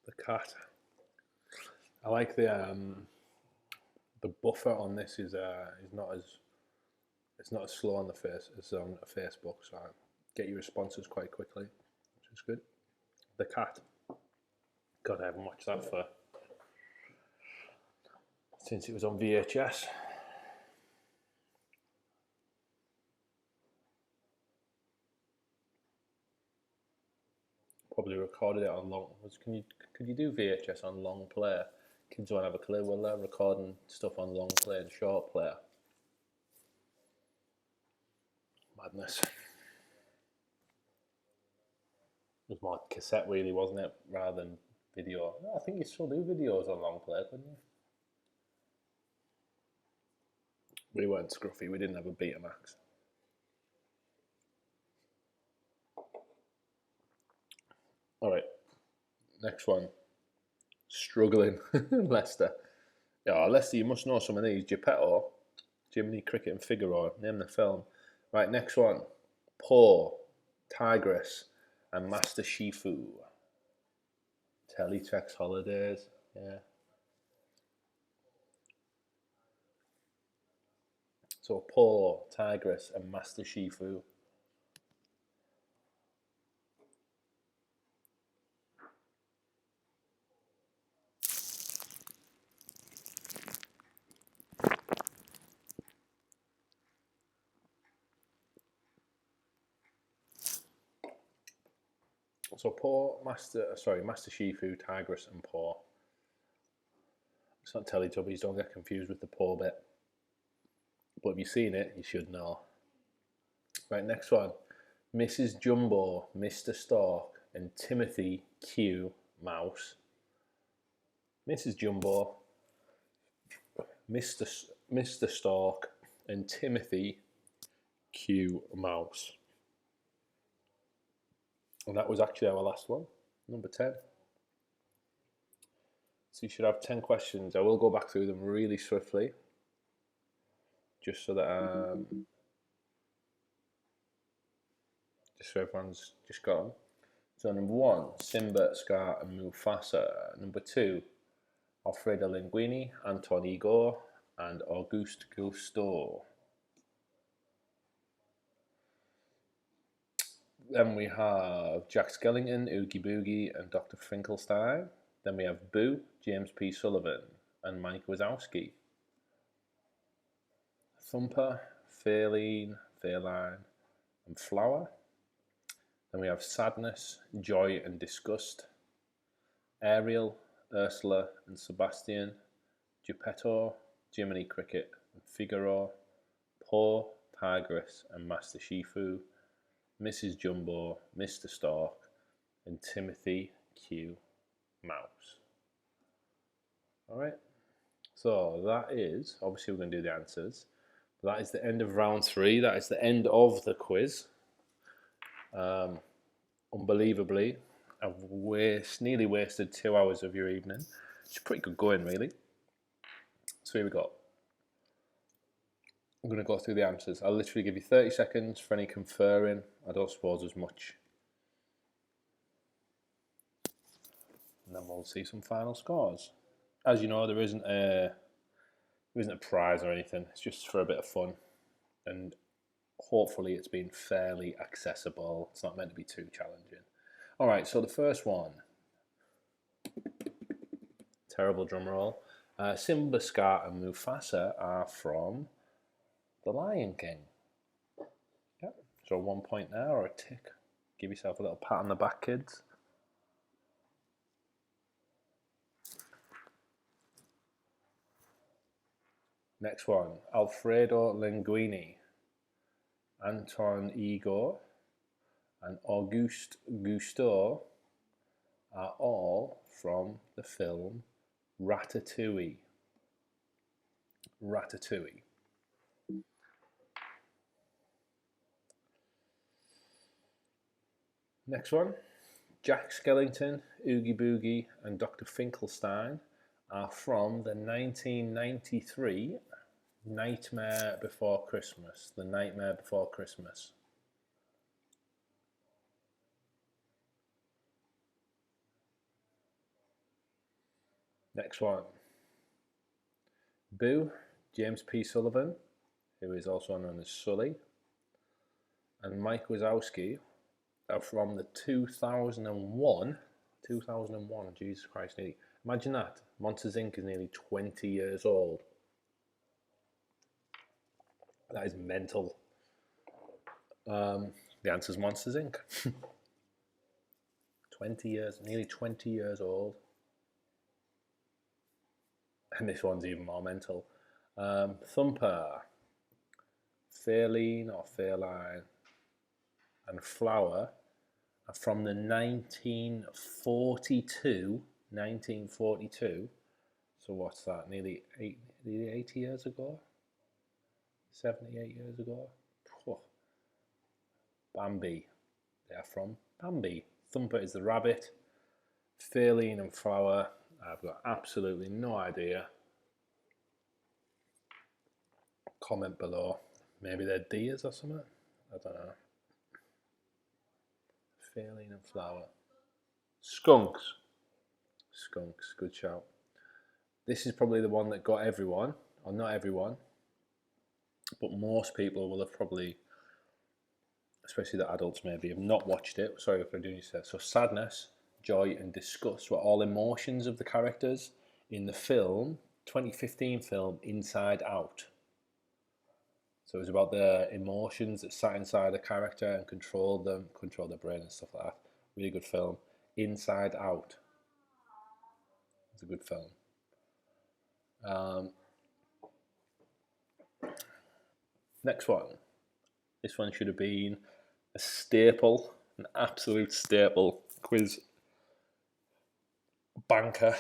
The cat. I like the buffer on this is not as it's not as slow on the face as on Facebook, so I get your responses quite quickly, which is good. The cat. God, I haven't watched that for since it was on VHS. Probably recorded it on long. Could you do VHS on long player? Kids won't have a clue, will they? Recording stuff on long player and short player. Madness. It was more cassette, really, wasn't it, rather than video? I think you still do videos on long player, couldn't you? We weren't scruffy. We didn't have a Betamax. All right, next one. Struggling, Leicester. Yeah, Leicester, you must know some of these. Geppetto, Jiminy Cricket, and Figaro. Name the film. Right, next one. Poe, Tigress, and Master Shifu. Teletext Holidays. Yeah. So Poe, Tigress, and Master Shifu. So Poe, Master Shifu, Tigress, and Poe. It's not Teletubbies, don't get confused with the Poe bit. But if you've seen it, you should know. Right, next one. Mrs. Jumbo, Mr. Stork, and Timothy Q. Mouse. Mrs. Jumbo, Mr. Stork, and Timothy Q. Mouse. And that was actually our last one, number 10. So you should have 10 questions. I will go back through them really swiftly, just so that just so everyone's just got them. So number 1, Simba, Scar, and Mufasa. Number 2, Alfredo Linguini, Anton Igor, and Auguste Gusteau. Then we have Jack Skellington, Oogie Boogie, and Dr. Finkelstein. Then we have Boo, James P. Sullivan, and Mike Wazowski. Thumper, Fairline, and Flower. Then we have Sadness, Joy, and Disgust. Ariel, Ursula, and Sebastian. Geppetto, Jiminy Cricket, and Figaro. Poe, Tigress, and Master Shifu. Mrs. Jumbo, Mr. Stork, and Timothy Q. Mouse. Alright, so that is, obviously we're going to do the answers, but that is the end of round 3, that is the end of the quiz. Unbelievably, I've nearly wasted 2 hours of your evening. It's pretty good going, really. So here we go. I'm going to go through the answers. I'll literally give you 30 seconds for any conferring. I don't suppose there's much. And then we'll see some final scores. As you know, there isn't a prize or anything. It's just for a bit of fun. And hopefully it's been fairly accessible. It's not meant to be too challenging. Alright, so the first one. Terrible drum roll. Simba, Scar, and Mufasa are from The Lion King. Yep. So 1 point there, or a tick. Give yourself a little pat on the back, kids. Next one, Alfredo Linguini, Anton Igor, and Auguste Gusteau are all from the film Ratatouille. Ratatouille. Next one, Jack Skellington, Oogie Boogie, and Dr. Finkelstein are from the 1993 Nightmare Before Christmas. The Nightmare Before Christmas. Next one. Boo, James P. Sullivan, who is also known as Sully, and Mike Wazowski are from the 2001, Jesus Christ, nearly. Imagine that. Monsters Inc. is nearly 20 years old. That is mental. The answer is Monsters Inc. 20 years, nearly 20 years old. And this one's even more mental. Thumper, Fairline or Fairline, and Flower are from the 1942. So what's that? Nearly 80 years ago? 78 years ago? Bambi. They are from Bambi. Thumper is the rabbit. Fairline and Flower, I've got absolutely no idea. Comment below. Maybe they're deers or something? I don't know. Fairline and Flower. Skunks. Skunks, good shout. This is probably the one that got everyone, or not everyone, but most people will have probably, especially the adults maybe, have not watched it. Sorry if I'm doing this. So sadness, joy, and disgust were all emotions of the characters in the film, 2015 film, Inside Out. So it was about the emotions that sat inside a character and controlled them, controlled their brain and stuff like that. Really good film. Inside Out. It's a good film. Next one. This one should have been a staple, an absolute staple quiz banker.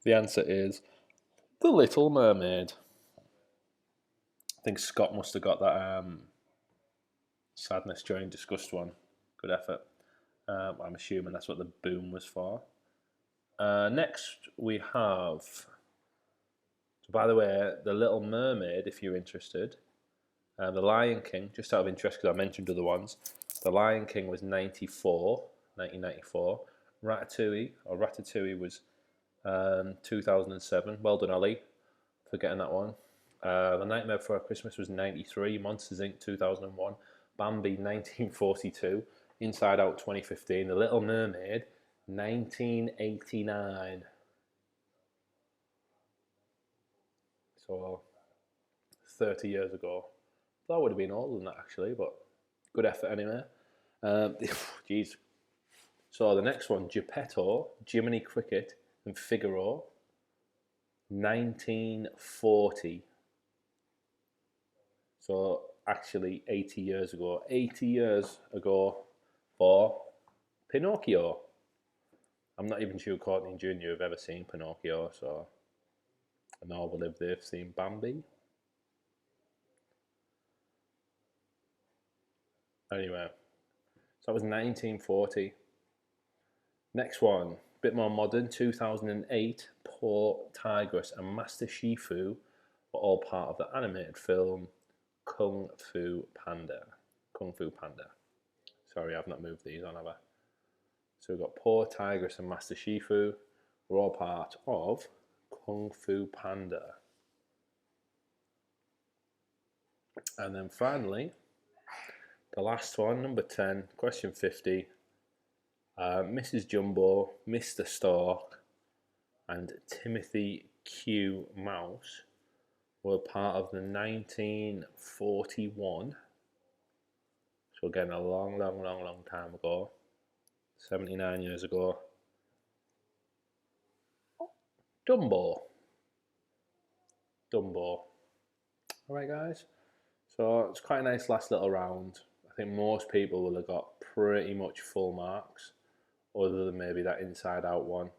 The answer is The Little Mermaid. think Scott must have got that sadness during disgust one. Good effort. I'm assuming that's what the boom was for. Next we have, so by the way, The Little Mermaid, if you're interested. The Lion King, just out of interest because I mentioned other ones. The Lion King was 1994. Ratatouille was 2007. Well done, Ollie, for getting that one. The Nightmare Before Christmas was 93. Monsters Inc. 2001. Bambi 1942. Inside Out 2015. The Little Mermaid 1989. So 30 years ago. That would have been older than that actually, but good effort anyway. Jeez. So the next one, Geppetto, Jiminy Cricket, and Figaro, 1940. So actually 80 years ago. 80 years ago for Pinocchio. I'm not even sure Courtney and Junior have ever seen Pinocchio, so I know I believe they've seen Bambi. Anyway, so that was 1940. Next one, a bit more modern, 2008, Poor Tigress and Master Shifu were all part of the animated film Kung Fu Panda. Kung Fu Panda. Sorry, I've not moved these on, have I? So we've got Poor Tigress and Master Shifu were all part of Kung Fu Panda. And then finally, the last one, number 10, question 50. Mrs. Jumbo, Mr. Stork, and Timothy Q. Mouse were part of the 1941. So again, a long time ago. 79 years ago. Dumbo. Alright guys, so it's quite a nice last little round. I think most people will have got pretty much full marks, other than maybe that Inside Out one.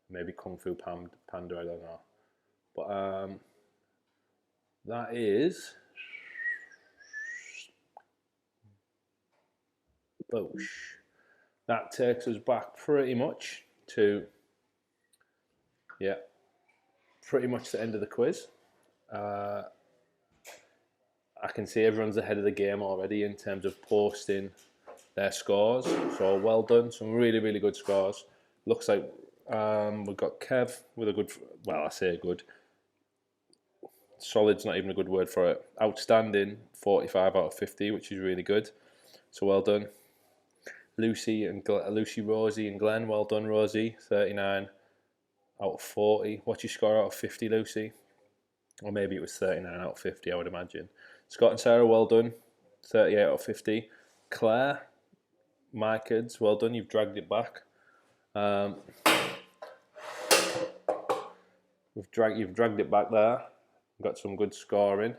Maybe Kung Fu Panda, I don't know. But that is... Boosh. That takes us back pretty much to... Yeah, pretty much the end of the quiz. I can see everyone's ahead of the game already in terms of posting their scores. So well done, some really good scores. Looks like we've got Kev with a good, well I say good, solid's not even a good word for it. Outstanding, 45 out of 50, which is really good. So well done. Lucy, Rosie and Glenn, well done Rosie, 39 out of 40. What's your score out of 50, Lucy? Or maybe it was 39 out of 50, I would imagine. Scott and Sarah, well done, 38 out of 50. Claire, my kids, well done, you've dragged it back. You've dragged it back there. Got some good scoring.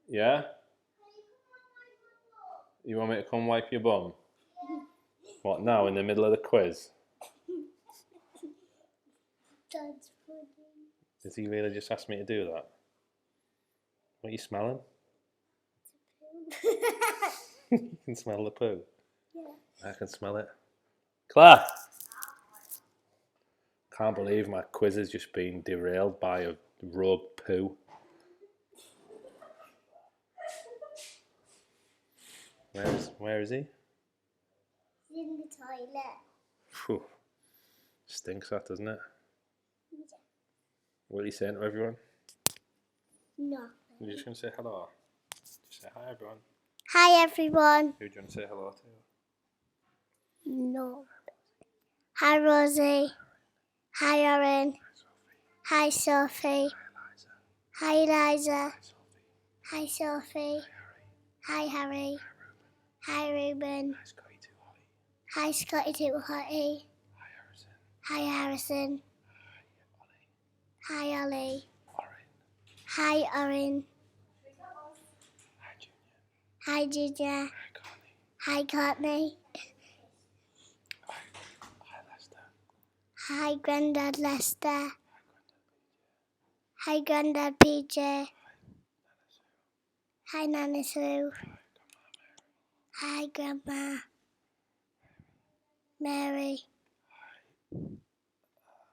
Yeah? You want me to come wipe your bum? What, now, in the middle of the quiz? That's funny. Did he really just ask me to do that? What are you smelling? You can smell the poo? Yeah. I can smell it. Claire! Can't believe my quiz has just been derailed by a rogue poo. Where is he? He's in the toilet. Phew. Stinks that, doesn't it? Yeah. What are you saying to everyone? No. You're just going to say hello? Just say hi, everyone. Hi everyone. Who do you want to say hello to? No. Hi Rosie. Hi Erin. Hi Sophie. Hi Eliza. Hi Sophie. Hi Harry. Hi Ruben. Hi Scotty Too Hotty. Hi Harrison. Hi Ollie. Hi Orin. Hi Junior. Hi Courtney. Hi, Grandad Lester. Hi, Grandad PJ. Hi, Nana Sue. Hi, Grandma Mary.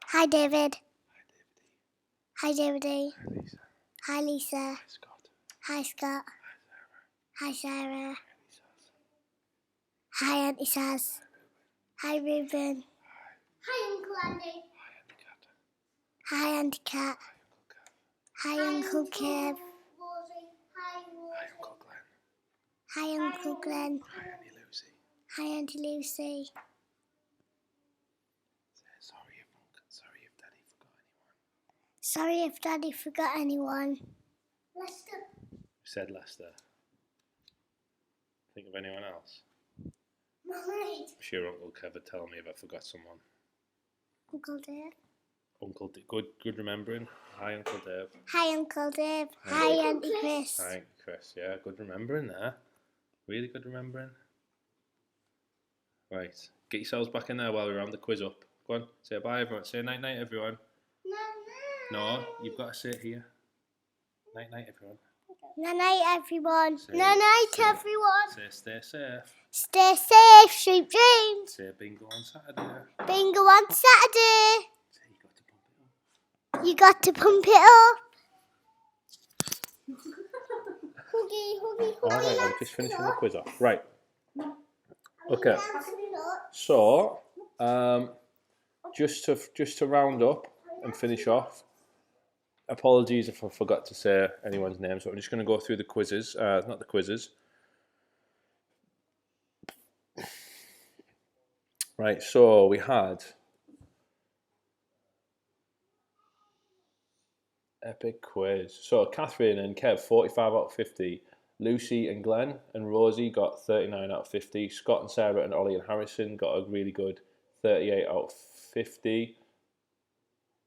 Hi, David. Hi, David. Hi, Lisa. Hi, Scott. Hi, Sarah. Hi, Auntie Saz. Hi, Ruben. Hi, Uncle Andy. Hi, Auntie Kat. Hi, Uncle Kev. Hi, Uncle Glenn. Hi, Auntie Lucy. Sorry if Daddy forgot anyone. Lester. You said Lester. Think of anyone else? Mummy. I'm sure Uncle Kev would tell me if I forgot someone. Uncle Dave. Uncle Dave. Good remembering. Hi, Uncle Dave. Hi, Uncle Dave. Hi, Auntie Chris. Hi, Chris. Yeah, good remembering there. Really good remembering. Right, get yourselves back in there while we round the quiz up. Go on, say bye everyone. Say night night everyone. No, you've got to sit here. Night night everyone. Night night everyone. Say, Night night everyone. Say stay safe. Stay safe, sweet dreams. Say bingo on Saturday. Bingo on Saturday. Say you got to pump it up. You got to pump it up. Huggy. Alright, I'm just finishing the quiz off. Right. Okay. So, just to round up and finish off. Apologies if I forgot to say anyone's name, so I'm just going to go through the quizzes, not the quizzes. Right, so we had epic quiz. So Catherine and Kev, 45 out of 50. Lucy and Glenn and Rosie got 39 out of 50. Scott and Sarah and Ollie and Harrison got a really good 38 out of 50.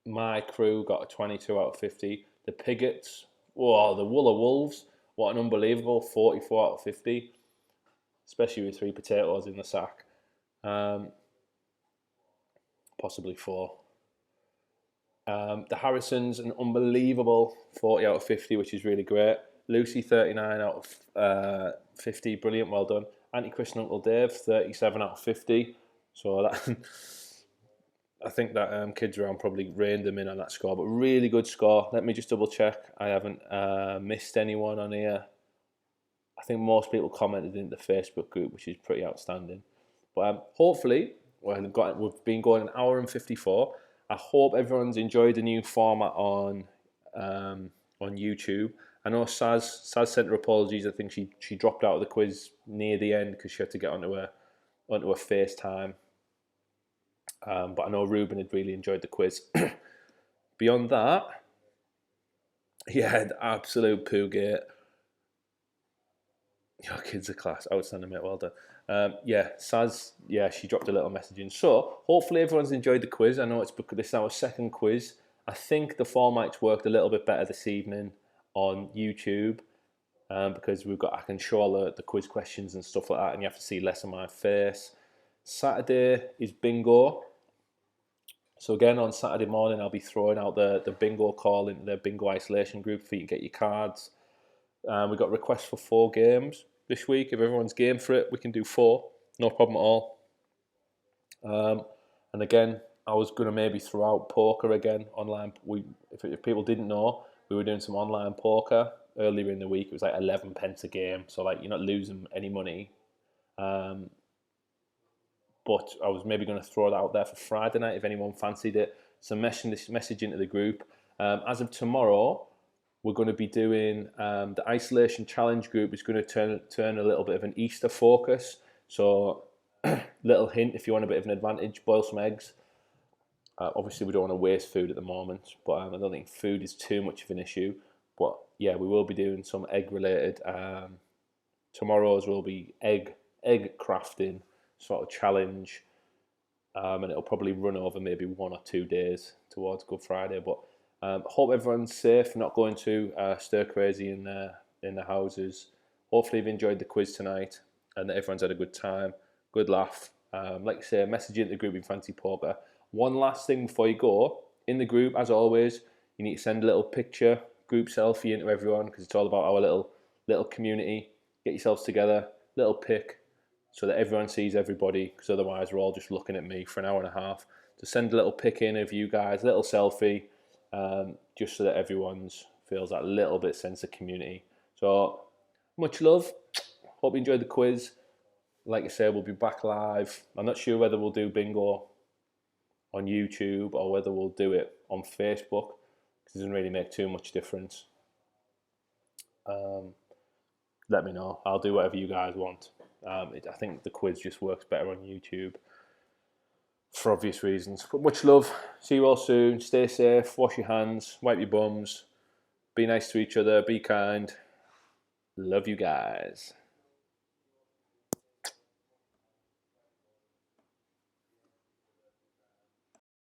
My crew got a 22 out of 50. The Pigots, whoa, the Wool of Wolves, what an unbelievable 44 out of 50, especially with 3 potatoes in the sack. Possibly 4. The Harrisons, an unbelievable 40 out of 50, which is really great. Lucy, 39 out of 50, brilliant, well done. Auntie Chris and Uncle Dave, 37 out of 50. So that I think that kids around probably reined them in on that score, but really good score. Let me just double check. I haven't missed anyone on here. I think most people commented in the Facebook group, which is pretty outstanding. But hopefully, we've been going an hour and 54. I hope everyone's enjoyed the new format on YouTube. I know Saz sent her apologies. I think she dropped out of the quiz near the end because she had to get onto a FaceTime. But I know Ruben had really enjoyed the quiz. Beyond that, yeah, the absolute poo gate. Your kids are class. Outstanding, mate. Well done. Saz, she dropped a little message in. So, hopefully everyone's enjoyed the quiz. I know this is our second quiz. I think the format's worked a little bit better this evening on YouTube because I can show all the quiz questions and stuff like that, and you have to see less of my face. Saturday is bingo. So again, on Saturday morning, I'll be throwing out the bingo call into the bingo isolation group for you to get your cards. We've got requests for 4 games this week. If everyone's game for it, we can do 4. No problem at all. And again, I was going to maybe throw out poker again online. If people didn't know, we were doing some online poker earlier in the week. It was like 11 pence a game. So like you're not losing any money. But I was maybe going to throw that out there for Friday night if anyone fancied it. So message into the group. As of tomorrow, we're going to be doing the isolation challenge group is going to turn a little bit of an Easter focus. So little hint, if you want a bit of an advantage, boil some eggs. Obviously, we don't want to waste food at the moment, but I don't think food is too much of an issue. But yeah, we will be doing some egg related. Tomorrow's will be egg crafting sort of challenge, and it'll probably run over maybe 1 or 2 days towards Good Friday. But hope everyone's safe, not going to stir crazy in the houses. Hopefully you've enjoyed the quiz tonight and that everyone's had a good time, good laugh. Like I say, message into the group in Fancy Poker. One last thing before you go, in the group, as always, you need to send a little picture, group selfie into everyone, because it's all about our little community. Get yourselves together, little pic, so that everyone sees everybody, because otherwise we're all just looking at me for an hour and a half. So send a little pic in of you guys, a little selfie, just so that everyone's feels that little bit sense of community. So much love. Hope you enjoyed the quiz. Like I said, we'll be back live. I'm not sure whether we'll do bingo on YouTube or whether we'll do it on Facebook, because it doesn't really make too much difference. Let me know. I'll do whatever you guys want. I think the quiz just works better on YouTube for obvious reasons. But much love. See you all soon. Stay safe. Wash your hands. Wipe your bums. Be nice to each other. Be kind. Love you guys.